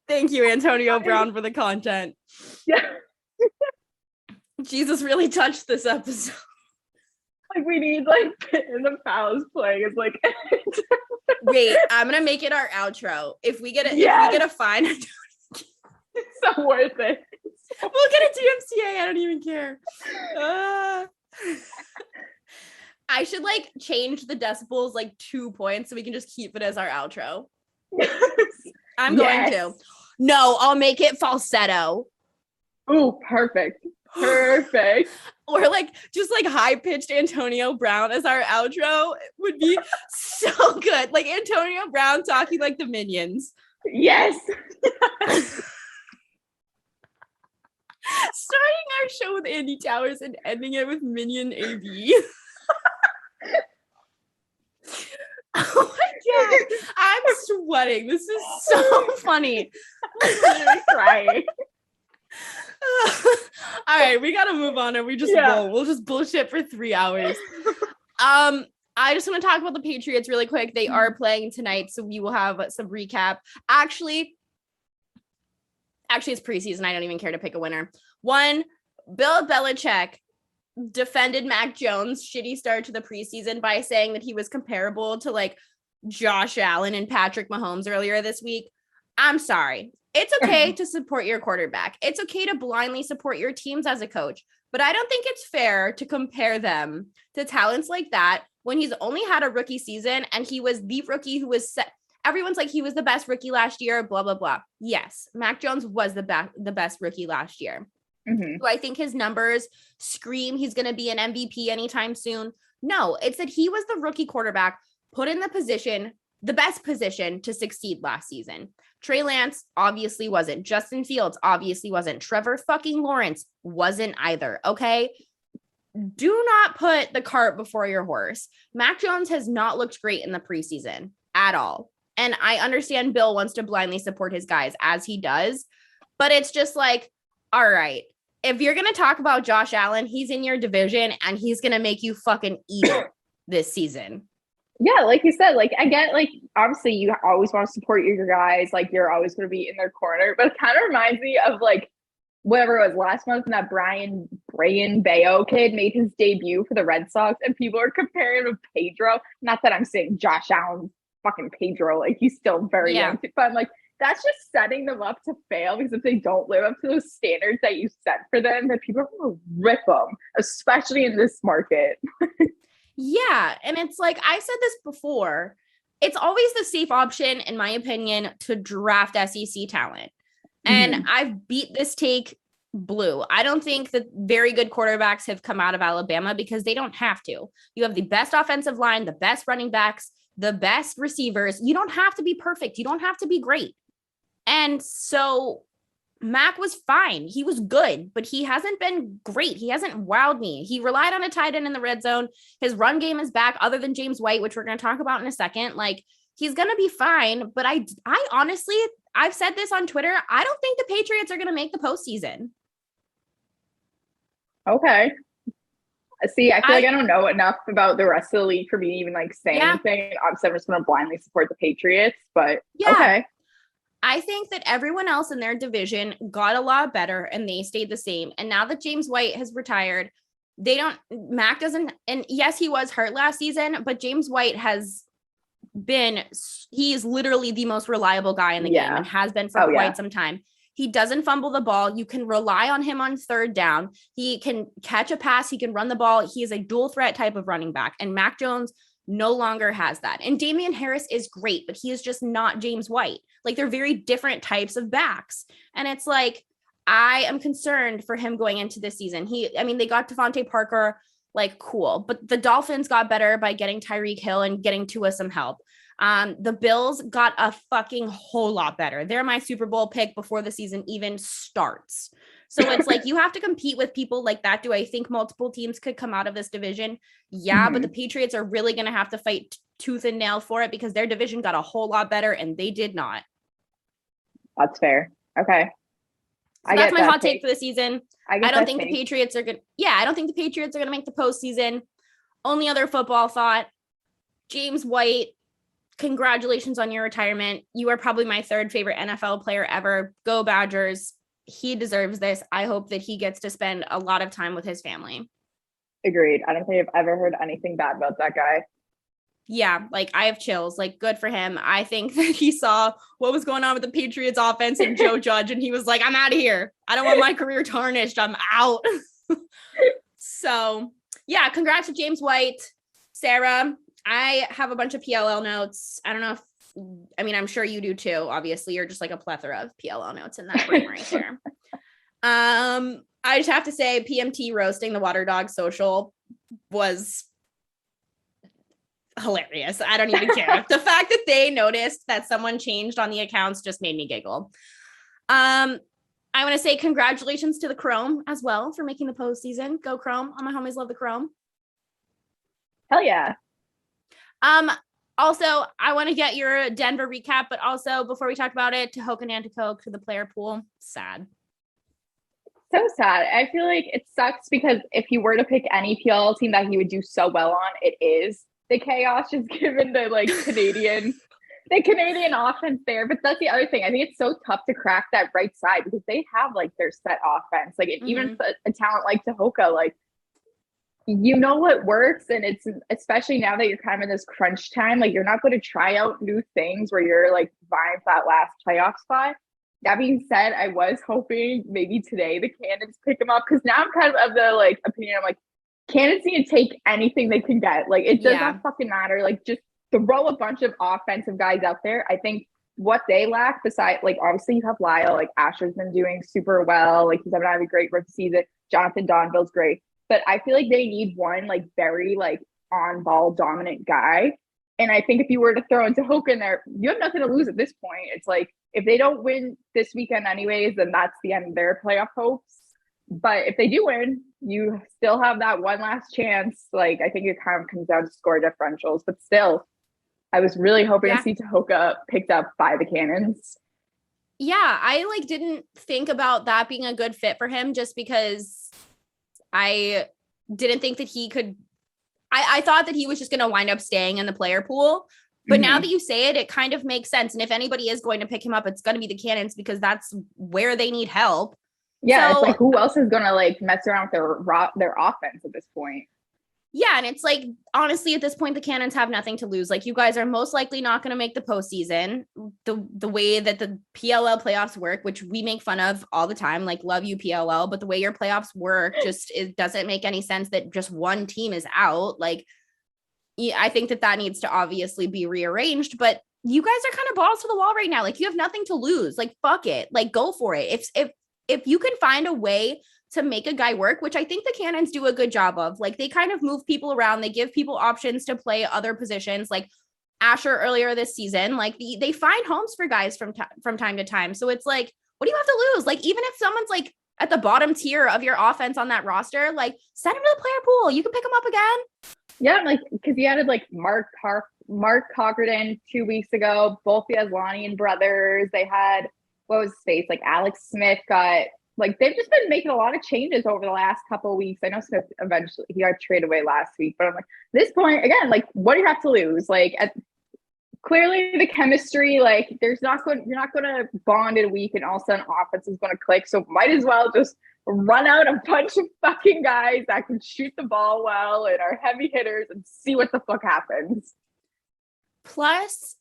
Thank you, Antonio Brown, for the content. Yeah. Jesus really touched this episode. Like we need like the Palace playing is like Wait, I'm gonna make it our outro. If we get a fine, it's so worth it. We'll get a DMCA. I don't even care. I should like change the decibels like 2 points so we can just keep it as our outro. I'm going to. No, I'll make it falsetto. Ooh, perfect. Perfect. Or like just like high-pitched Antonio Brown as our outro would be so good. Like Antonio Brown talking like the Minions. Yes. Starting our show with Andy Towers and ending it with Minion AV. Oh my god, I'm sweating. This is so funny. I'm literally crying. All right, we gotta move on, and we just roll. We'll just bullshit for 3 hours. I just want to talk about the Patriots really quick. They are playing tonight, so we will have some recap. Actually, it's preseason. I don't even care to pick a winner. One, Bill Belichick defended Mac Jones' shitty start to the preseason by saying that he was comparable to like Josh Allen and Patrick Mahomes earlier this week. I'm sorry. It's okay to support your quarterback. It's okay to blindly support your teams as a coach, but I don't think it's fair to compare them to talents like that when he's only had a rookie season and he was the rookie who was set. Everyone's like, he was the best rookie last year, blah, blah, blah. Yes, Mac Jones was the best rookie last year. Mm-hmm. Do I think his numbers scream he's going to be an MVP anytime soon? No, it's that he was the rookie quarterback put in the best position to succeed last season. Trey Lance obviously wasn't. Justin Fields obviously wasn't. Trevor fucking Lawrence wasn't either. Okay. Do not put the cart before your horse. Mac Jones has not looked great in the preseason at all. And I understand Bill wants to blindly support his guys as he does, but it's just like, all right, if you're going to talk about Josh Allen, he's in your division and he's going to make you fucking eat it this season. Yeah, like you said, like I get like obviously you always want to support your guys, like you're always going to be in their corner, but it kind of reminds me of like whatever it was last month when that Brian Bayo kid made his debut for the Red Sox and people are comparing him to Pedro. Not that I'm saying Josh Allen fucking Pedro, like he's still very young, but I'm like that's just setting them up to fail because if they don't live up to those standards that you set for them, then people are going to rip them, especially in this market. Yeah. And it's like, I said this before, it's always the safe option, in my opinion, to draft SEC talent. And I've beat this take blue. I don't think that very good quarterbacks have come out of Alabama because they don't have to. You have the best offensive line, the best running backs, the best receivers. You don't have to be perfect. You don't have to be great. And so Mac was fine. He was good, but he hasn't been great. He hasn't wowed me. He relied on a tight end in the red zone. His run game is back other than James White, which we're going to talk about in a second. Like he's going to be fine. But I honestly, I've said this on Twitter. I don't think the Patriots are going to make the postseason. Okay. See, I feel like I don't know enough about the rest of the league for me to even like say anything. Obviously, I'm just going to blindly support the Patriots, but okay. I think that everyone else in their division got a lot better and they stayed the same. And now that James White has retired, Mac doesn't, and yes, he was hurt last season, but James White he's literally the most reliable guy in the game and has been for quite some time. He doesn't fumble the ball. You can rely on him on third down. He can catch a pass. He can run the ball. He is a dual threat type of running back. And Mac Jones no longer has that. And Damian Harris is great, but he is just not James White. Like they're very different types of backs. And it's like, I am concerned for him going into this season. They got Devontae Parker, like cool, but the Dolphins got better by getting Tyreek Hill and getting Tua some help. The Bills got a fucking whole lot better. They're my Super Bowl pick before the season even starts. So it's like, you have to compete with people like that. Do I think multiple teams could come out of this division? Yeah, but the Patriots are really going to have to fight tooth and nail for it because their division got a whole lot better and they did not. That's fair. Okay. So that's my hot take for the season. I don't think the Patriots are good. Yeah, I don't think the Patriots are going to make the postseason. Only other football thought, James White congratulations on your retirement. You are probably my third favorite NFL player ever. Go Badgers. He deserves this. I hope that he gets to spend a lot of time with his family. Agreed. I don't think I've ever heard anything bad about that guy. Yeah, like I have chills. Like, good for him. I think that he saw what was going on with the Patriots offense and Joe Judge, and he was like, I'm out of here. I don't want my career tarnished. I'm out. So yeah, congrats to James White. Sarah, I have a bunch of PLL notes. I don't know if, I'm sure you do too. Obviously, you're just like a plethora of PLL notes in that brain right here. I just have to say PMT roasting the Water Dog social was hilarious. I don't even care. The fact that they noticed that someone changed on the accounts just made me giggle. I want to say congratulations to the Chrome as well for making the postseason. Go Chrome. All my homies love the Chrome. Hell yeah. Also, I want to get your Denver recap, but also before we talk about it, to Hoka Nanticoke to the player pool. Sad. So sad. I feel like it sucks because if you were to pick any PLL team that he would do so well on, it is the Chaos, just given the Canadian offense there. But that's the other thing. I think it's so tough to crack that right side because they have their set offense. Even a talent like Tahoka, you know what works, and it's especially now that you're kind of in this crunch time, you're not going to try out new things where you're vying for that last playoff spot. That being said, I was hoping maybe today the Cannons pick him up because now I'm kind of the opinion. I'm Cannons need to take anything they can get. It does not fucking matter. Just throw a bunch of offensive guys out there. I think what they lack, besides obviously you have Lyle, Asher's been doing super well. He's having a great rookie season. Jonathan Donville's great. But I feel they need one very on ball dominant guy. And I think if you were to throw into Hoka in there, you have nothing to lose at this point. It's if they don't win this weekend anyways, then that's the end of their playoff hopes. But if they do win, you still have that one last chance. I think it kind of comes down to score differentials. But still, I was really hoping to see Tahoka picked up by the Cannons. Yeah, I didn't think about that being a good fit for him just because I didn't think that he could. I thought that he was just going to wind up staying in the player pool. But now that you say it, it kind of makes sense. And if anybody is going to pick him up, it's going to be the Cannons because that's where they need help. Yeah, so, it's who else is going to mess around with their offense at this point? Yeah, and it's honestly, at this point, the Cannons have nothing to lose. You guys are most likely not going to make the postseason. The way that the PLL playoffs work, which we make fun of all the time, love you PLL, but the way your playoffs work it doesn't make any sense that just one team is out. I think that needs to obviously be rearranged, but you guys are kind of balls to the wall right now. You have nothing to lose. Fuck it. Go for it. If you can find a way to make a guy work, which I think the Cannons do a good job of. They kind of move people around. They give people options to play other positions. Asher earlier this season, they find homes for guys from time to time. So it's what do you have to lose? Even if someone's at the bottom tier of your offense on that roster, send him to the player pool. You can pick him up again. Yeah, because he added Mark Cockerton 2 weeks ago, both the Aslanian brothers. They had, what was his face? Alex Smith got, they've just been making a lot of changes over the last couple of weeks. I know Smith eventually, he got traded away last week, but I'm this point, again, what do you have to lose? Clearly the chemistry, you're not going to bond in a week and all of a sudden offense is going to click. So might as well just run out a bunch of fucking guys that can shoot the ball well and are heavy hitters and see what the fuck happens. Plus,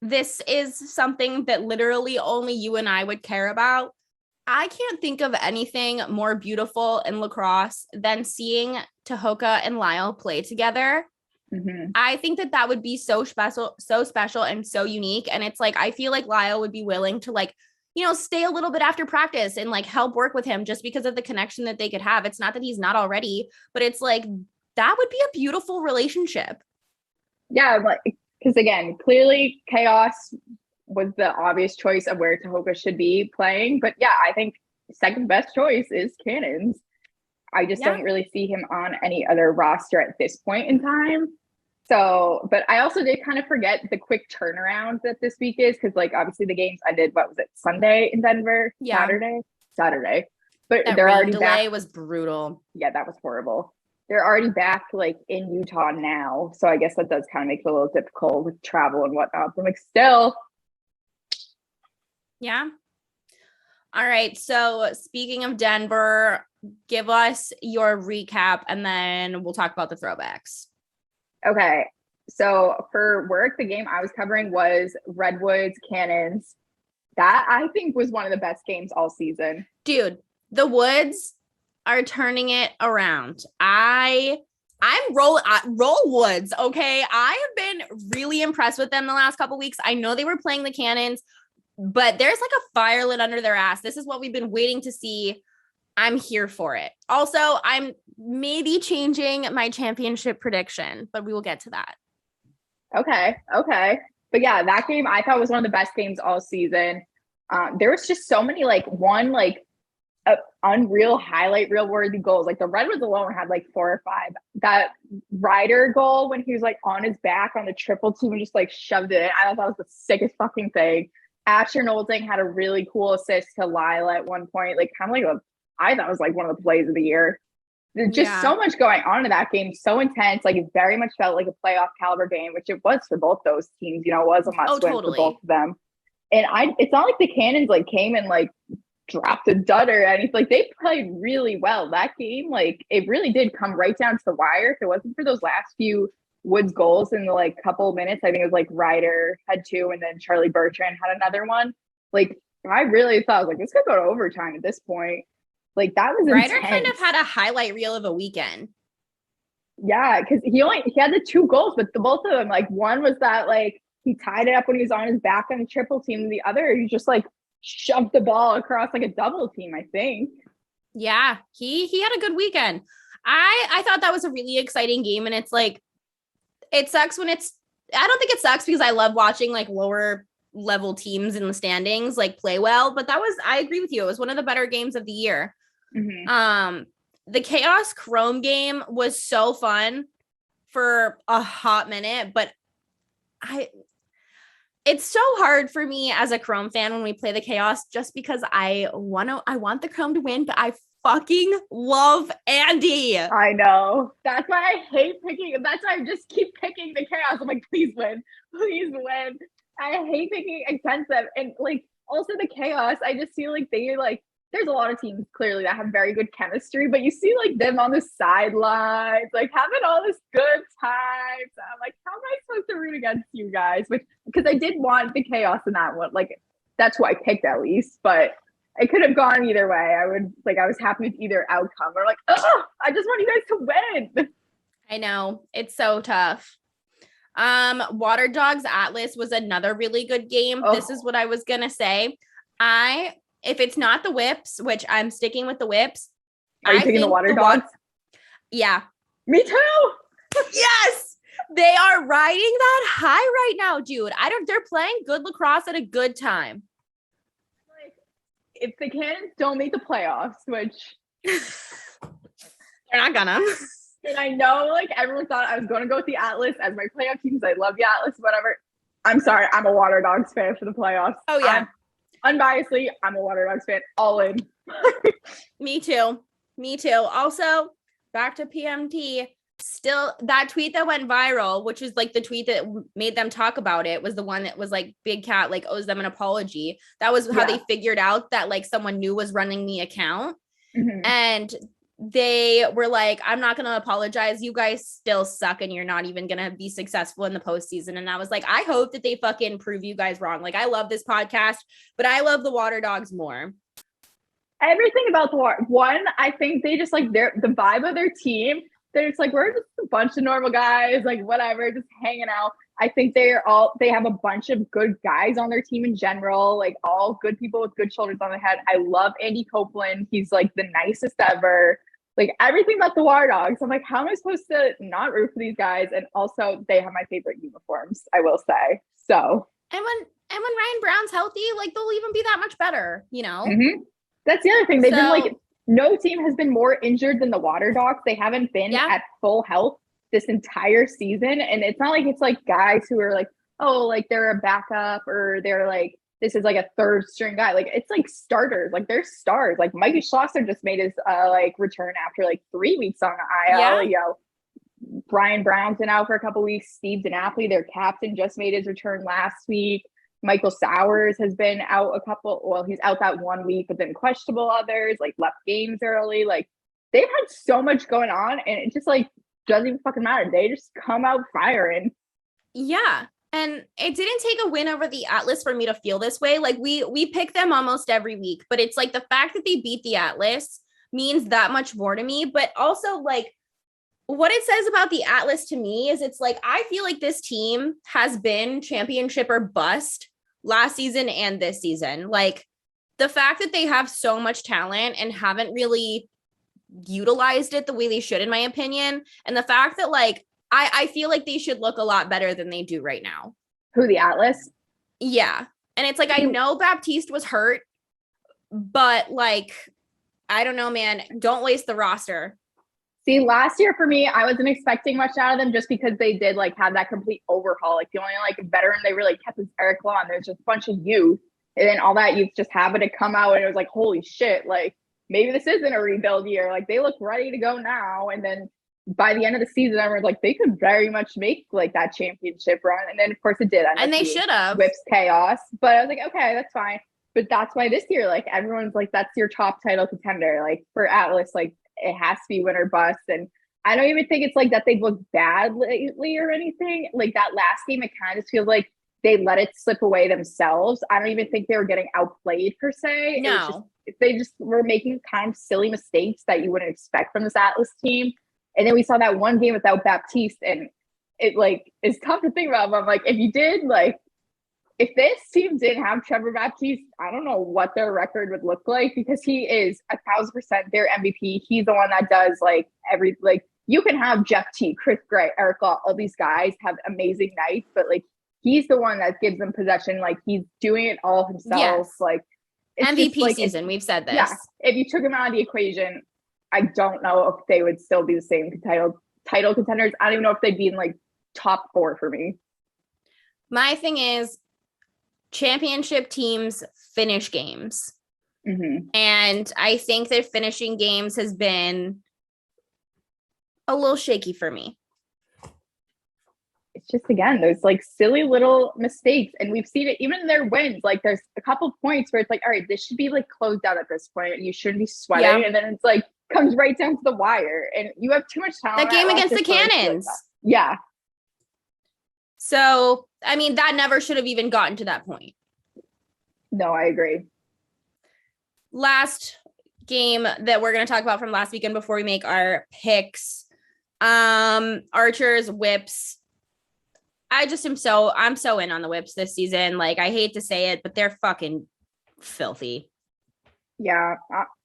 this is something that literally only you and I would care about. I can't think of anything more beautiful in lacrosse than seeing Tahoka and Lyle play together. Mm-hmm. I think that would be so special and so unique. And it's I feel Lyle would be willing to stay a little bit after practice and help work with him just because of the connection that they could have. It's not that he's not already, but it's that would be a beautiful relationship. Yeah, because again, clearly Chaos was the obvious choice of where Tahoka should be playing. But yeah, I think second best choice is Cannons. I just don't really see him on any other roster at this point in time. So, but I also did kind of forget the quick turnaround that this week is because obviously the games ended, what was it, Sunday in Denver? Yeah. Saturday. But that they're already delay back. Was brutal. Yeah, that was horrible. they're already back like in Utah now. So I guess that does kind of make it a little difficult with travel and whatnot. But like still. Yeah. All right. So speaking of Denver, give us your recap and then we'll talk about the throwbacks. Okay. So for work, the game I was covering was Redwoods Cannons. That I think was one of the best games all season. Dude, the Woods are turning it around. I'm roll Woods. Okay. I have been really impressed with them the last couple weeks. I know they were playing the Cannons, but there's like a fire lit under their ass. This is what we've been waiting to see. I'm here for it. Also, I'm maybe changing my championship prediction, but we will get to that. Okay. But yeah, that game I thought was one of the best games all season. There was just so many unreal highlight reel worthy goals. Like the Redwoods alone had like 4 or 5. That Ryder goal when he was like on his back on the triple team and just like shoved it in. I thought that was the sickest fucking thing. Asher Nolding had a really cool assist to Lila at one point. Like kind of like I thought it was like one of the plays of the year. There's just so much going on in that game. So intense. Like it very much felt like a playoff caliber game, which it was for both those teams. You know, it was a must win for both of them. And it's not like the Cannons like came and like dropped a dud or anything. Like they played really well. That game, like it really did come right down to the wire. If it wasn't for those last few Woods goals in the like couple minutes, I think it was like Ryder had 2 and then Charlie Bertrand had another one. Like I really thought like this could go to overtime at this point. Like that was Ryder intense. kind of had a highlight reel of a weekend. Yeah, because he had the 2 goals, but both of them, like one was that like he tied it up when he was on his back on the triple team, and the other he just like shoved the ball across like a double team, I think. Yeah, he had a good weekend. I thought that was a really exciting game, and it's like it sucks when it's I don't think it sucks because I love watching like lower level teams in the standings like play well, but I agree with you. It was one of the better games of the year. Mm-hmm. The Chaos Chrome game was so fun for a hot minute, but it's so hard for me as a Chrome fan when we play the Chaos just because I want the Chrome to win, but I fucking love Andy. I know. That's why I hate picking. That's why I just keep picking the Chaos. I'm like, please win. Please win. I hate picking against them. And like also the Chaos, I just feel like they like there's a lot of teams clearly that have very good chemistry, but you see like them on the sidelines, like having all this good times. I'm like, how am I supposed to root against you guys? Which because I did want the Chaos in that one. Like that's who I picked at least, but it could have gone either way. I was happy with either outcome. Or like, oh, I just want you guys to win. I know. It's so tough. Water Dogs Atlas was another really good game. This is what I was gonna say. If it's not the whips, which I'm sticking with the whips. Are you taking the Water Dogs? Yeah. Me too. Yes. They are riding that high right now, dude. They're playing good lacrosse at a good time. Like, if the Cannons don't make the playoffs, which they're not gonna. And I know like everyone thought I was going to go with the Atlas as my playoff team because I love the Atlas, whatever. I'm sorry. I'm a Water Dogs fan for the playoffs. Oh, yeah. Unbiasedly, I'm a Water Dogs fan. All in. Me too. Also, back to PMT. Still, that tweet that went viral, which is like the tweet that made them talk about it, was the one that was like Big Cat like owes them an apology. That was how they figured out that like someone new was running the account. Mm-hmm. And they were like, I'm not going to apologize. You guys still suck and you're not even going to be successful in the postseason. And I was like, I hope that they fucking prove you guys wrong. Like, I love this podcast, but I love the Water Dogs more. Everything about the one, I think they just like the vibe of their team. They're just like, we're just a bunch of normal guys, like whatever, just hanging out. I think they have a bunch of good guys on their team in general, like all good people with good shoulders on their head. I love Andy Copeland. He's like the nicest ever. Like everything about the Water Dogs. I'm like, how am I supposed to not root for these guys? And also they have my favorite uniforms, I will say. So and when Ryan Brown's healthy, like they'll even be that much better, you know? Mm-hmm. That's the other thing. They've been like, no team has been more injured than the Water Dogs. They haven't been at full health this entire season. And it's not like it's like guys who are like, oh, like they're a backup or they're like this is like a third string guy. Like it's like starters, like they're stars. Like Mikey Schlosser just made his like return after like 3 weeks on the IL. You know, Brian Brown's been out for a couple weeks. Steve DiNapoli, their captain, just made his return last week. Michael Sowers has been out he's out that 1 week, but then questionable others, like left games early. Like they've had so much going on, and it just like doesn't even fucking matter. They just come out firing. Yeah. And it didn't take a win over the Atlas for me to feel this way. Like we pick them almost every week, but it's like the fact that they beat the Atlas means that much more to me. But also like what it says about the Atlas to me is it's like, I feel like this team has been championship or bust last season and this season. Like the fact that they have so much talent and haven't really utilized it the way they should, in my opinion. And the fact that like, I feel like they should look a lot better than they do right now. Who, the Atlas? Yeah. And it's like, I know Baptiste was hurt, but like, I don't know, man, don't waste the roster. See, last year for me, I wasn't expecting much out of them just because they did like have that complete overhaul. Like the only like veteran they really kept was Eric Law, and there's just a bunch of youth. And then all that youth just happened to come out, and it was like, holy shit, like maybe this isn't a rebuild year. Like they look ready to go now. And then by the end of the season, I was like, they could very much make like that championship run. And then of course it did. And they should have. Whips chaos. But I was like, okay, that's fine. But that's why this year, like everyone's like, that's your top title contender. Like for Atlas, like it has to be win or bust. And I don't even think it's like that they've looked bad lately or anything. Like that last game, it kind of feels like they let it slip away themselves. I don't even think they were getting outplayed per se. No. They just were making kind of silly mistakes that you wouldn't expect from this Atlas team. And then we saw that one game without Baptiste, and it like is tough to think about. But I'm like, if this team didn't have Trevor Baptiste, I don't know what their record would look like, because he is 1,000% their MVP. He's the one that does like you can have Jeff T, Chris Gray, Eric Law, all these guys have amazing nights, but like he's the one that gives them possession. Like he's doing it all himself. Yes. Like MVP just, like, season. We've said this. Yeah. If you took him out of the equation, I don't know if they would still be the same title contenders. I don't even know if they'd be in like top 4 for me. My thing is championship teams finish games. Mm-hmm. And I think that finishing games has been a little shaky for me. It's just, again, those like silly little mistakes. And we've seen it even in their wins. Like there's a couple points where it's like, all right, this should be like closed out at this point. You shouldn't be sweating. Yeah. And then it's like, comes right down to the wire, and you have too much talent. That game against the Cannons. Yeah. So, I mean, that never should have even gotten to that point. No, I agree. Last game that we're going to talk about from last weekend before we make our picks. Archers, Whips. I'm so in on the Whips this season. Like, I hate to say it, but they're fucking filthy. Yeah.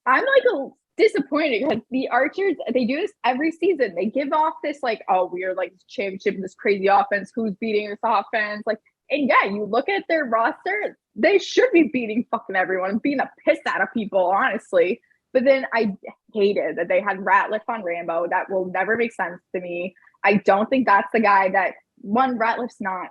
I'm like disappointed because the Archers, they do this every season. They give off this like, oh, we're like championship, this crazy offense. Who's beating this offense? Like, and yeah, you look at their roster, they should be beating fucking everyone, beating the piss out of people, honestly. But then I hated that they had Ratliff on Rambo. That will never make sense to me. I don't think that's the guy that Ratliff's not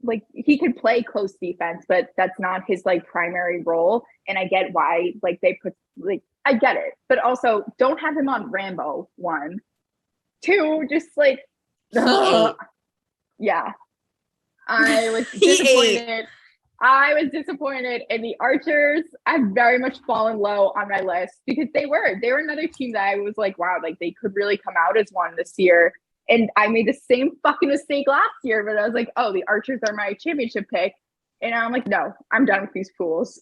like, he could play close defense, but that's not his like primary role. And I get why like they put like, I get it, but also don't have him on Rambo. 1, 2, just like, yeah. I was disappointed. I was disappointed in the Archers. I've very much fallen low on my list because they were another team that I was like, wow, like they could really come out as one this year. And I made the same fucking mistake last year, but I was like, oh, the Archers are my championship pick. And I'm like, no, I'm done with these fools.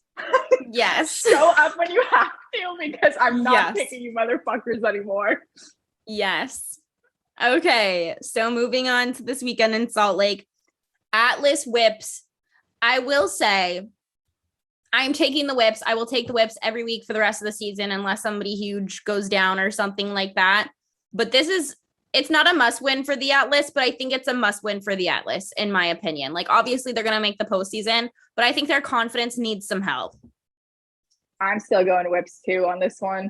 Yes. Show up when you have to, because I'm not picking you motherfuckers anymore. Yes. Okay. So moving on to this weekend in Salt Lake, Atlas Whips. I will say I'm taking the Whips. I will take the Whips every week for the rest of the season unless somebody huge goes down or something like that. But it's not a must win for the Atlas, but I think it's a must win for the Atlas, in my opinion. Like, obviously, they're going to make the postseason, but I think their confidence needs some help. I'm still going Whips too on this one,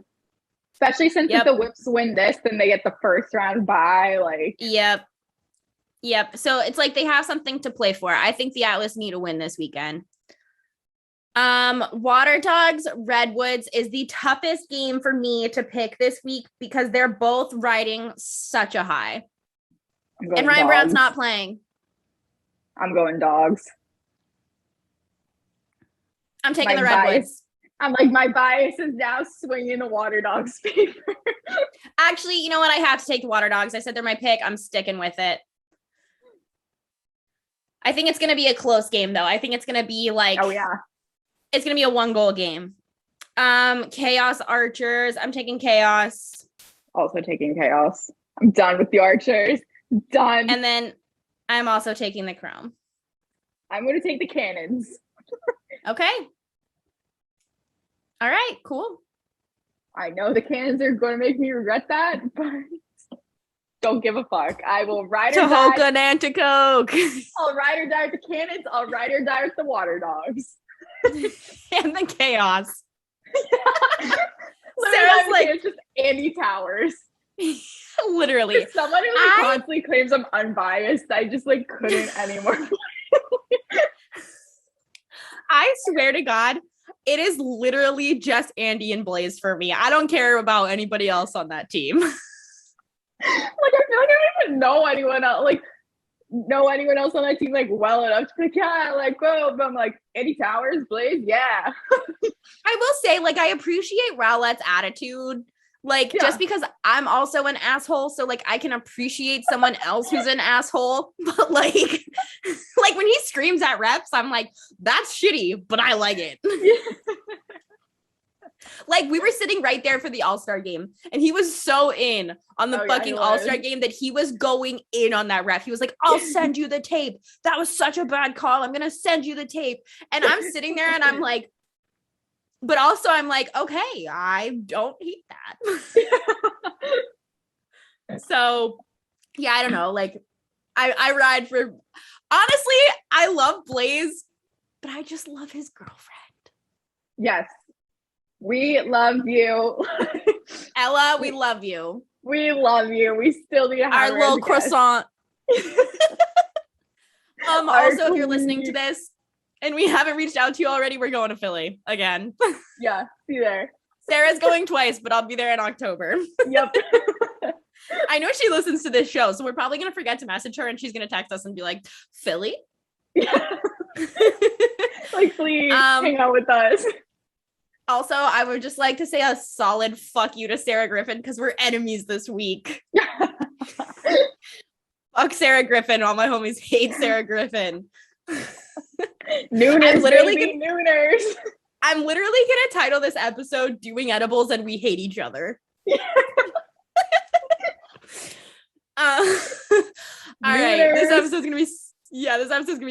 especially since if the Whips win this, then they get the first round bye. Like, Yep. So it's like they have something to play for. I think the Atlas need a win this weekend. Water Dogs, Redwoods is the toughest game for me to pick this week because they're both riding such a high. And Ryan Brown's not playing. I'm going Dogs. I'm taking the Redwoods. I'm like, my bias is now swinging the Water Dogs' favor. Actually, you know what? I have to take the Water Dogs. I said they're my pick. I'm sticking with it. I think it's going to be a close game, though. I think it's going to be like... Oh, yeah. It's going to be a 1-goal game. Chaos Archers. I'm taking Chaos. Also taking Chaos. I'm done with the Archers. Done. And then I'm also taking the Chrome. I'm going to take the Cannons. Okay. All right, cool. I know the Cannons are going to make me regret that, but don't give a fuck. I will ride or die. Tahoka Nanticoke. I'll ride or die with the Cannons. I'll ride or die with the Water Dogs. And the Chaos. Sarah's like, it's just Andy Towers. Literally. Someone who like constantly claims I'm unbiased. I just like couldn't anymore. I swear to God, it is literally just Andy and Blaze for me. I don't care about anybody else on that team. Like, I feel like I don't even know anyone else. Like, know anyone else on that team like well enough to be like, yeah, like, whoa, but I'm like, Andy Towers, Blaze, yeah. I will say, like, I appreciate Rowlett's attitude. Like, just because I'm also an asshole, so like I can appreciate someone else who's an asshole. But like when he screams at reps, I'm like, that's shitty, but I like it. Like, we were sitting right there for the All-Star game, and he was so in on the fucking All-Star game that he was going in on that ref. He was like, I'll send you the tape. That was such a bad call. I'm going to send you the tape. And I'm sitting there and I'm like, but also I'm like, okay, I don't hate that. So, yeah, I don't know. Like, I ride for, honestly, I love Blaze, but I just love his girlfriend. Yes. We love you. Ella, we love you. We love you. We still need to have our little croissant. Also, if you're listening to this and we haven't reached out to you already, we're going to Philly again. Yeah, see you there. Sarah's going twice, but I'll be there in October. Yep. I know she listens to this show, so we're probably going to forget to message her and she's going to text us and be like, Philly? Yeah. Like, please hang out with us. Also, I would just like to say a solid fuck you to Sarah Griffin because we're enemies this week. Fuck Sarah Griffin. All my homies hate Sarah Griffin. Nooners, I'm literally nooners. I'm literally gonna title this episode "Doing Edibles and We Hate Each Other." All right, this episode's gonna be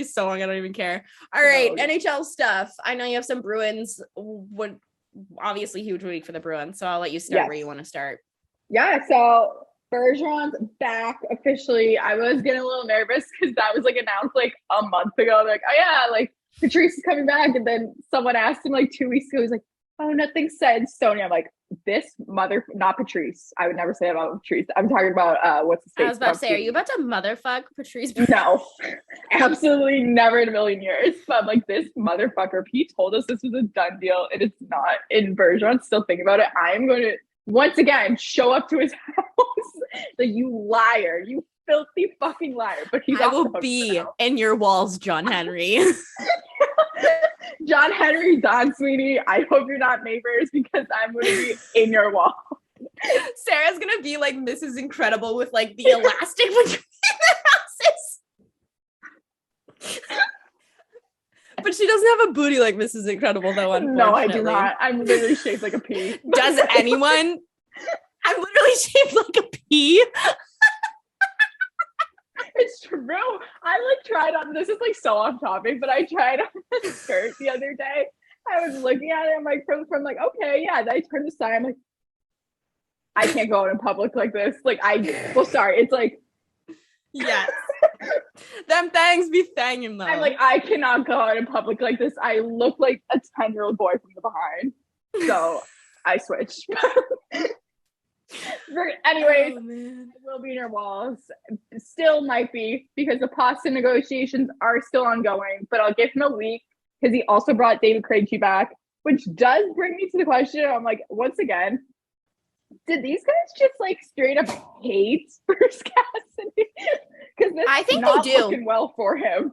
so long. I don't even care. All right, NHL stuff. I know you have some Bruins. Obviously huge week for the Bruins, so I'll let you start where you want to start. Yeah, so Bergeron's back officially. I was getting a little nervous because that was like announced like a month ago. Like, oh yeah, like Patrice is coming back, and then someone asked him like 2 weeks ago. He's like, oh, nothing said. Stony. I'm like, this not Patrice. I would never say that about Patrice. I'm talking about what's his face. I was about to say, are you about to motherfuck Patrice? No, absolutely never in a million years. But I'm like, this motherfucker, he told us this was a done deal, and it's not. In Bergeron, still thinking about it. I am going to once again show up to his house. Like, you liar, you filthy fucking liar. But I will be in your walls, John Henry. John Henry, Don Sweeney, I hope you're not neighbors because I'm going to be in your wall. Sarah's going to be like Mrs. Incredible with like the elastic between the houses. But she doesn't have a booty like Mrs. Incredible though, unfortunately. No, I do not. I'm literally shaped like a pea. Does anyone? I'm literally shaped like a pea. It's true. I like tried on, this is like so off topic, but I tried on a skirt the other day. I was looking at it, I'm like, from like, okay, yeah. Then I turned the side, I'm like, I can't go out in public like this. Like, sorry, it's like, yes. Them things be thanging though. I'm like, I cannot go out in public like this. I look like a 10-year-old boy from the behind. So I switched. Anyways, it will be in your walls. Still might be because the pasta negotiations are still ongoing, but I'll give him a week. because he also brought David Krejci back, which does bring me to the question. I'm like, once again, did these guys just like straight up hate Bruce Cassidy? Because I think not they do. looking well for him.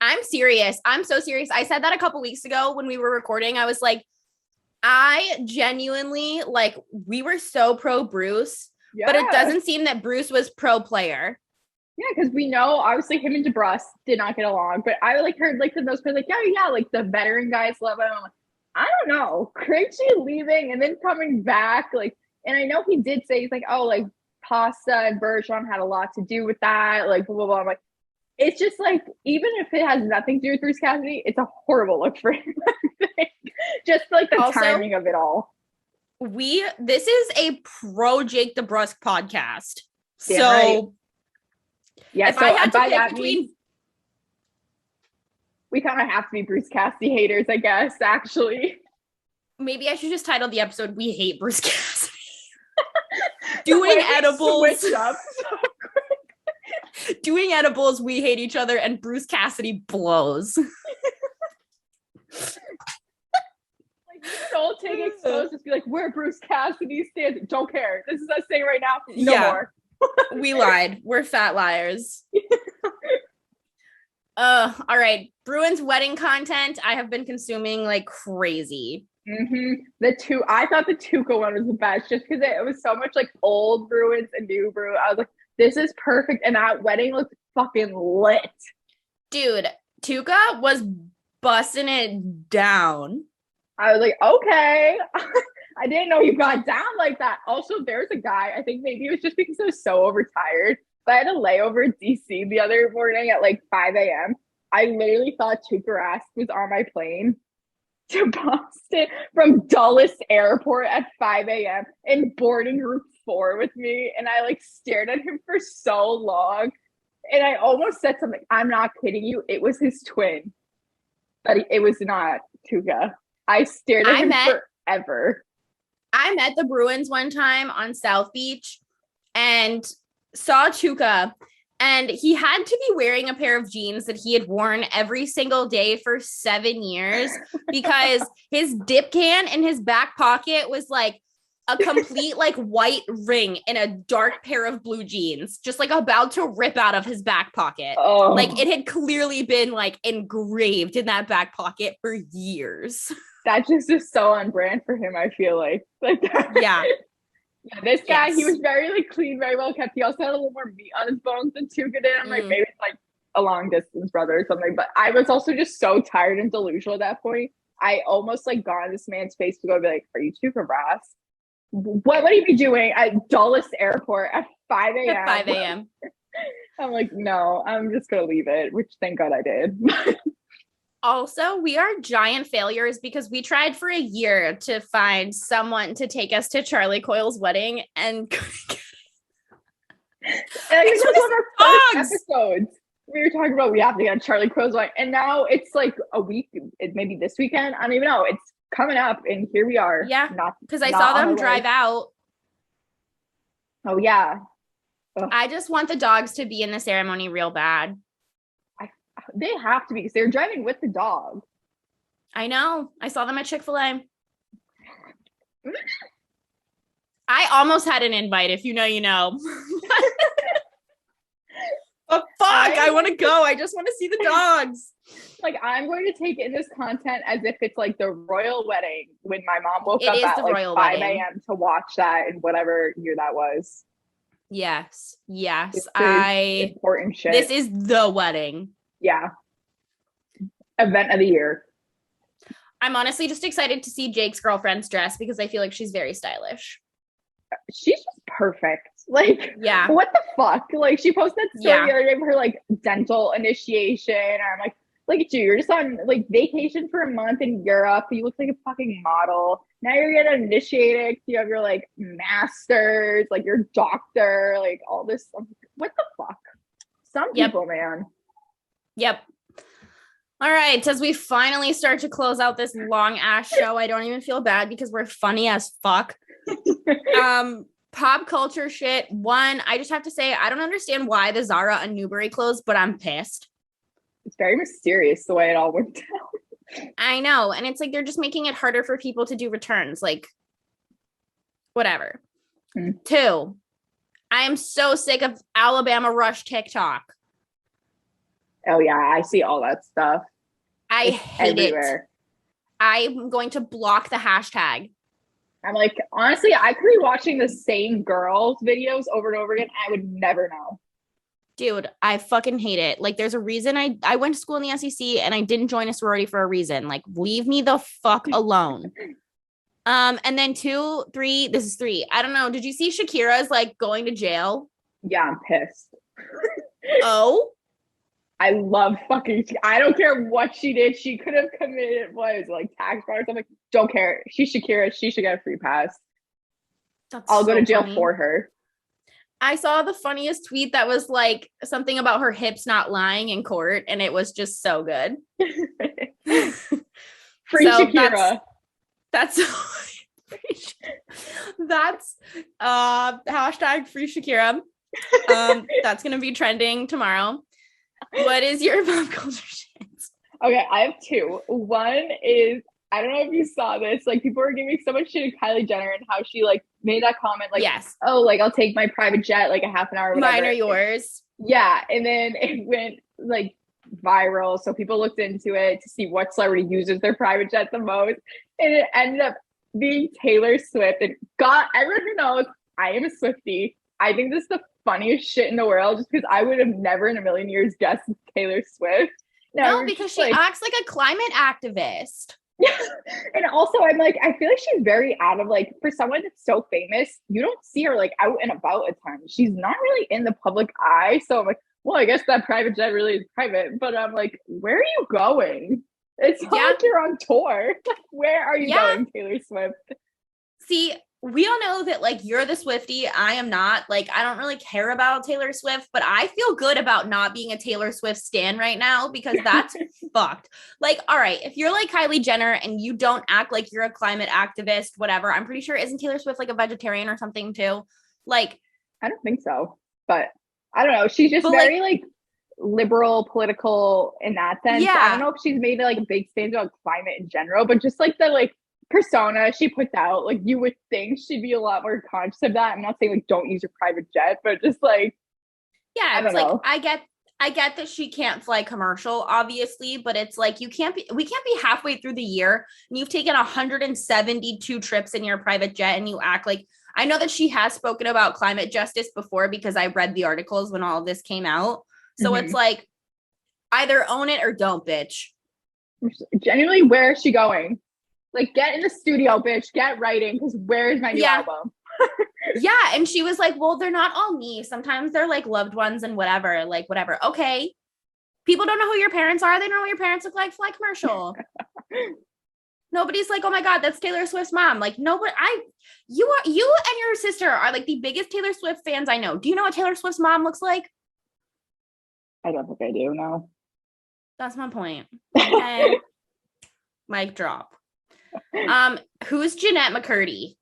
I'm serious. I'm so serious. I said that a couple weeks ago when we were recording. I was like, I genuinely, like, we were so pro Bruce, but it doesn't seem that Bruce was pro player. Yeah, because we know obviously him and DeBrus did not get along, but I like heard like those players like, yeah, like the veteran guys love him. I'm like, I don't know, Krejci leaving and then coming back, like, and I know he did say he's like, oh, like Pasta and Bergeron had a lot to do with that, like blah blah blah. I'm like, it's just like, even if it has nothing to do with Bruce Cassidy, it's a horrible look for him. Just like the timing of it all. This is a pro Jake DeBrusque podcast. Yeah, so right. Yeah, if so I had to by pick that between, means we kind of have to be Bruce Cassidy haters, I guess, actually. maybe I should just title the episode "We Hate Bruce Cassidy." Doing edibles. Switch up so quick. Doing edibles, we hate each other, and Bruce Cassidy blows. Like, you don't take exposed, just be like, where Bruce Cassidy stands. Don't care. This is us saying right now. No more. We lied. We're fat liars. All right. Bruins wedding content I have been consuming like crazy. I thought the Tuca one was the best just because it was so much like old Bruins and new Bruins. I was like, this is perfect. And that wedding looked fucking lit. Dude, Tuca was busting it down. I was like, okay. I didn't know you got down like that. Also, there's a guy, I think maybe it was just because I was so overtired, but I had a layover in DC the other morning at like 5 a.m. I literally thought Tuukka Rask was on my plane to Boston from Dulles Airport at 5 a.m. in boarding group 4 with me. And I like stared at him for so long. And I almost said something. I'm not kidding you. It was his twin. But it was not Tuukka. I stared at him forever. I met the Bruins one time on South Beach and saw Tuukka, and he had to be wearing a pair of jeans that he had worn every single day for 7 years because his dip can in his back pocket was like a complete like white ring in a dark pair of blue jeans, just like about to rip out of his back pocket. Oh. Like it had clearly been like engraved in that back pocket for years. That just is so on brand for him, I feel like. Yeah. Yeah, this guy, He was very like clean, very well kept. He also had a little more meat on his bones than Tuukka did. I'm like, maybe it's like a long distance brother or something. But I was also just so tired and delusional at that point. I almost like got in this man's face to go be like, are you Tuukka Rask? What would he be doing at Dulles Airport at 5 a.m.? At 5 a.m. I'm like, no, I'm just gonna leave it, which thank God I did. Also, we are giant failures because we tried for a year to find someone to take us to Charlie Coyle's wedding and this was one of our first episodes. We were talking about we have to get Charlie Coyle's wedding, and now it's like a week, maybe this weekend. I don't even know. It's coming up, and here we are. Yeah, because I saw them drive out. Oh yeah. Ugh. I just want the dogs to be in the ceremony real bad. They have to be because they're driving with the dog. I know. I saw them at Chick-fil-A. I almost had an invite. If you know, you know. But fuck, I want to go. I just want to see the dogs. Like, I'm going to take in this content as if it's like the royal wedding when my mom woke up at like 5 a.m. to watch that in whatever year that was. Yes. Important shit. This is the wedding. Yeah. Event of the year. I'm honestly just excited to see Jake's girlfriend's dress because I feel like she's very stylish. She's just perfect. Like, yeah. What the fuck? Like, she posted that story the other day of her like dental initiation. And I'm like, look at you. You're just on like vacation for a month in Europe. You look like a fucking model. Now you're getting initiated. You have your like masters, like your doctor, like all this. What the fuck? Some people, man. Yep. All right. As we finally start to close out this long ass show, I don't even feel bad because we're funny as fuck. Pop culture shit. One, I just have to say, I don't understand why the Zara and Newbury closed, but I'm pissed. It's very mysterious the way it all went down. I know. And it's like, they're just making it harder for people to do returns. Like, whatever. 2, I am so sick of Alabama Rush TikTok. Oh yeah, I see all that stuff. I hate everywhere. it. I'm going to block the hashtag. I'm like, honestly, I could be watching the same girls' videos over and over again. I would never know. Dude, I fucking hate it. Like, there's a reason I went to school in the SEC and I didn't join a sorority for a reason. Like, leave me the fuck alone. And then 2, 3, this is 3. I don't know. Did you see Shakira's like going to jail? Yeah, I'm pissed. Oh, I love fucking, I don't care what she did. She could have committed, like tax fraud or something. Don't care. She's Shakira. She should get a free pass. I'll go to jail for her. I saw the funniest tweet that was like something about her hips not lying in court, and it was just so good. Free Shakira. That's hashtag free Shakira. That's gonna be trending tomorrow. What is your pop culture shit? Okay, I have 2. One is, I don't know if you saw this, like people were giving so much shit to Kylie Jenner and how she like made that comment like, yes, oh, like I'll take my private jet like a half an hour or whatever. Mine are yours. Yeah, and then it went like viral, so people looked into it to see what celebrity uses their private jet the most, and it ended up being Taylor Swift. And God, everyone who knows I am a Swiftie. I think this is the funniest shit in the world, just because I would have never in a million years guessed Taylor Swift. No, because she acts like a climate activist. Yeah. And also I'm like, I feel like she's very out of like, for someone that's so famous, you don't see her like out and about a ton. She's not really in the public eye. So I'm like, well, I guess that private jet really is private. But I'm like, where are you going? It's not like you're on tour. Where are you going, Taylor Swift? See, we all know that like you're the Swiftie. I am not. Like, I don't really care about Taylor Swift, but I feel good about not being a Taylor Swift stan right now, because that's fucked. Like, all right, if you're like Kylie Jenner and you don't act like you're a climate activist, whatever, I'm pretty sure, isn't Taylor Swift like a vegetarian or something too? Like, I don't think so, but I don't know. She's just very like liberal political in that sense. Yeah. I don't know if she's made like a big stand about climate in general, but just like the like persona she puts out, like you would think she'd be a lot more conscious of that. I'm not saying like don't use your private jet, but just like, yeah, it's like I get that she can't fly commercial, obviously, but it's like we can't be halfway through the year and you've taken 172 trips in your private jet and you act like, I know that she has spoken about climate justice before because I read the articles when all of this came out. So it's like, either own it or don't, bitch. Genuinely, where is she going? Like, get in the studio, bitch. Get writing, because where is my new album? Yeah, and she was like, well, they're not all me. Sometimes they're like loved ones and whatever, like whatever. Okay. People don't know who your parents are. They don't know what your parents look like. Fly commercial. Nobody's like, oh my God, that's Taylor Swift's mom. Like, nobody, you and your sister are like the biggest Taylor Swift fans I know. Do you know what Taylor Swift's mom looks like? I don't think I do, no. That's my point. Okay. Mic drop. Who's Jeanette McCurdy?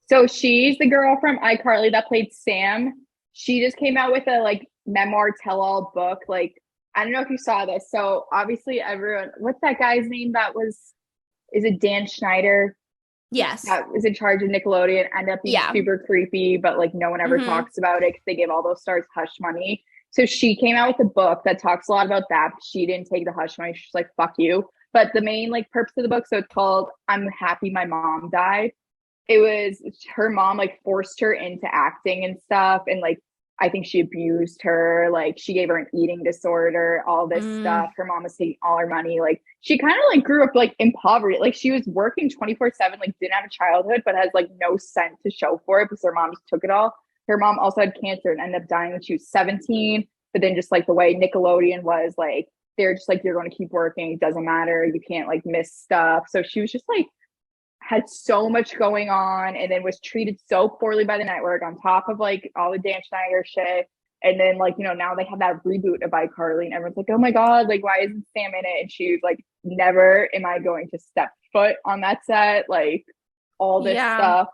So she's the girl from iCarly that played Sam. She just came out with a like memoir tell-all book. Like, I don't know if you saw this. So obviously everyone, what's that guy's name is it Dan Schneider? Yes. That was in charge of Nickelodeon, ended up being super creepy, but like no one ever talks about it because they give all those stars hush money. So she came out with a book that talks a lot about that. She didn't take the hush money. She's like, fuck you. But the main like purpose of the book, so it's called I'm Happy My Mom Died. It was her mom like forced her into acting and stuff. And like, I think she abused her. Like she gave her an eating disorder, all this stuff. Her mom was taking all her money. Like she kind of like grew up like in poverty. Like she was working 24/7, like didn't have a childhood, but has like no cent to show for it because her mom just took it all. Her mom also had cancer and ended up dying when she was 17. But then just like the way Nickelodeon was, like, they're just like, you're going to keep working. It doesn't matter. You can't like miss stuff. So she was just like, had so much going on and then was treated so poorly by the network on top of like all the Dan Schneider shit. And then like, you know, now they have that reboot of iCarly and everyone's like, oh my God, like why isn't Sam in it? And she was like, never am I going to step foot on that set. Like all this stuff.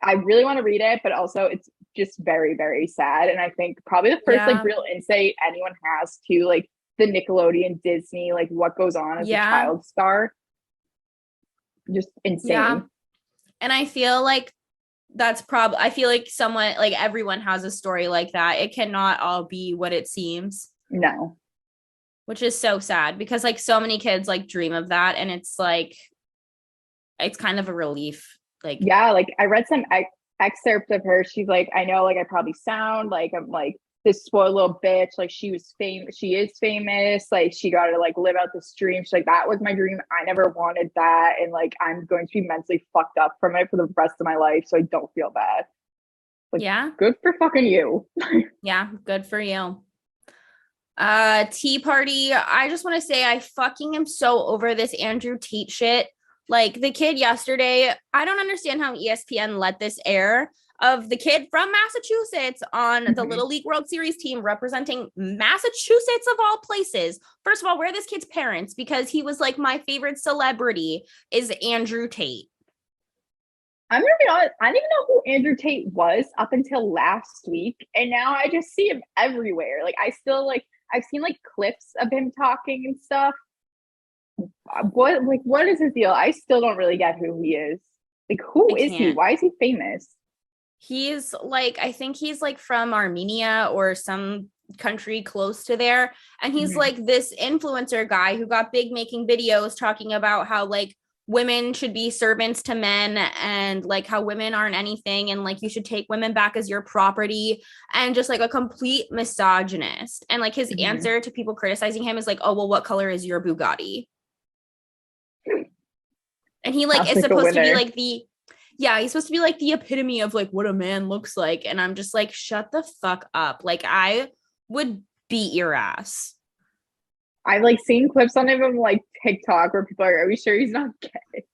I really want to read it, but also it's just very, very sad. And I think probably the first like real insight anyone has to like the Nickelodeon Disney, like what goes on as a child star. just insane. Yeah. And I feel like I feel like everyone has a story like that. It cannot all be what it seems. No. Which is so sad because like so many kids like dream of that, and it's like it's kind of a relief. Like, yeah, like I read some excerpt of her. She's like, I know, like I probably sound like I'm like this spoiled little bitch. Like she is famous. Like she got to like live out this dream. She's like, that was my dream. I never wanted that, and like I'm going to be mentally fucked up from it for the rest of my life, so I don't feel bad. Like, yeah, good for fucking you. Yeah, good for you. Tea Party. I just want to say I fucking am so over this Andrew Tate shit. Like the kid yesterday, I don't understand how ESPN let this air of the kid from Massachusetts on the Little League World Series team representing Massachusetts of all places. First of all, where are this kid's parents? Because he was like, my favorite celebrity is Andrew Tate. I'm gonna be honest, I didn't even know who Andrew Tate was up until last week. And now I just see him everywhere. Like I still like, I've seen like clips of him talking and stuff. What is his deal? I still don't really get who he is. Like, who is he? Why is he famous? He's like, I think he's like from Armenia or some country close to there. And he's like this influencer guy who got big making videos talking about how like women should be servants to men and like how women aren't anything and like you should take women back as your property and just like a complete misogynist. And like his answer to people criticizing him is like, oh, well, what color is your Bugatti? And he like is supposed to be like he's supposed to be like the epitome of like what a man looks like. And I'm just like, shut the fuck up. Like I would beat your ass. I've like seen clips on him like TikTok where people are we sure he's not gay?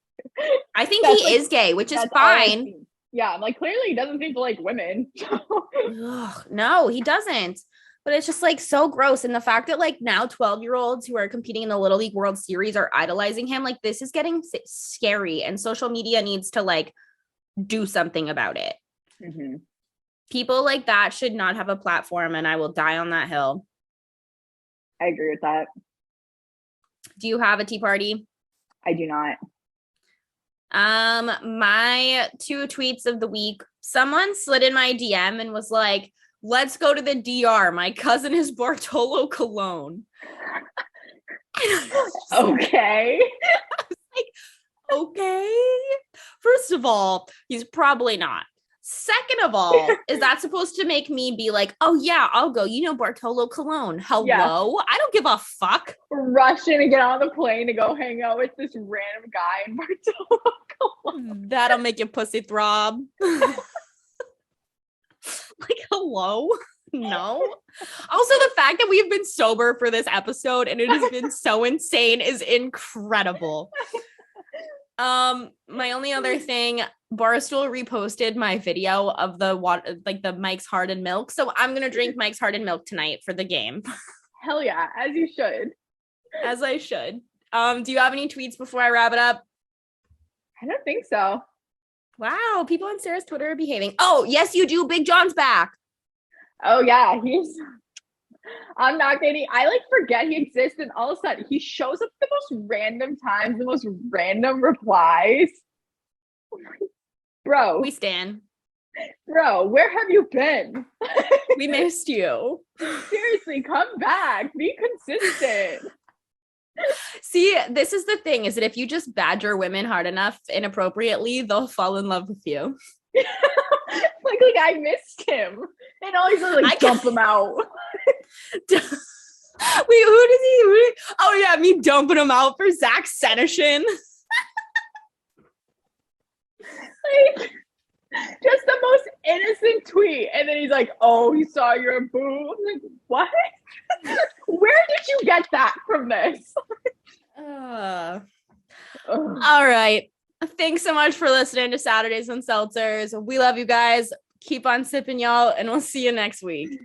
I think he is gay, which is fine. Yeah, I'm like, clearly he doesn't seem to like women. Ugh, no, he doesn't. But it's just like so gross. And the fact that like now 12-year-olds who are competing in the Little League World Series are idolizing him, like this is getting scary and social media needs to like do something about it. People like that should not have a platform, and I will die on that hill. I agree with that. Do you have a tea party? I do not. My 2 tweets of the week, someone slid in my DM and was like, let's go to the DR. My cousin is Bartolo Colon. Okay. I was like, okay. First of all, he's probably not. Second of all, is that supposed to make me be like, oh yeah, I'll go. You know Bartolo Colon. Hello? Yeah. I don't give a fuck. Rush in and get on the plane to go hang out with this random guy in Bartolo Colon. That'll make your pussy throb. Like, hello? No. Also, the fact that we've been sober for this episode and it has been so insane is incredible. My only other thing, Barstool reposted my video of the water, like the Mike's Hard Milk. So I'm gonna drink Mike's Hard Milk tonight for the game. Hell yeah, as you should. As I should. Do you have any tweets before I wrap it up? I don't think so. Wow, people on Sarah's Twitter are behaving. Oh, yes, you do. Big John's back. Oh, yeah. I'm not kidding. I like forget he exists, and all of a sudden he shows up at the most random times, the most random replies. Bro. We stan. Bro, where have you been? We missed you. Seriously, come back. Be consistent. See, this is the thing, is that if you just badger women hard enough inappropriately, thell fall in love with you. like I missed him. And all he's like, dump him out. Wait, who does he? Oh yeah, me dumping him out for Zach Senishin. Like, just the most innocent tweet. And then he's like, oh, he saw your boob. I'm like, what? Where did you get that from this? All right. Thanks so much for listening to Saturdays and Seltzers. We love you guys. Keep on sipping, y'all, and we'll see you next week.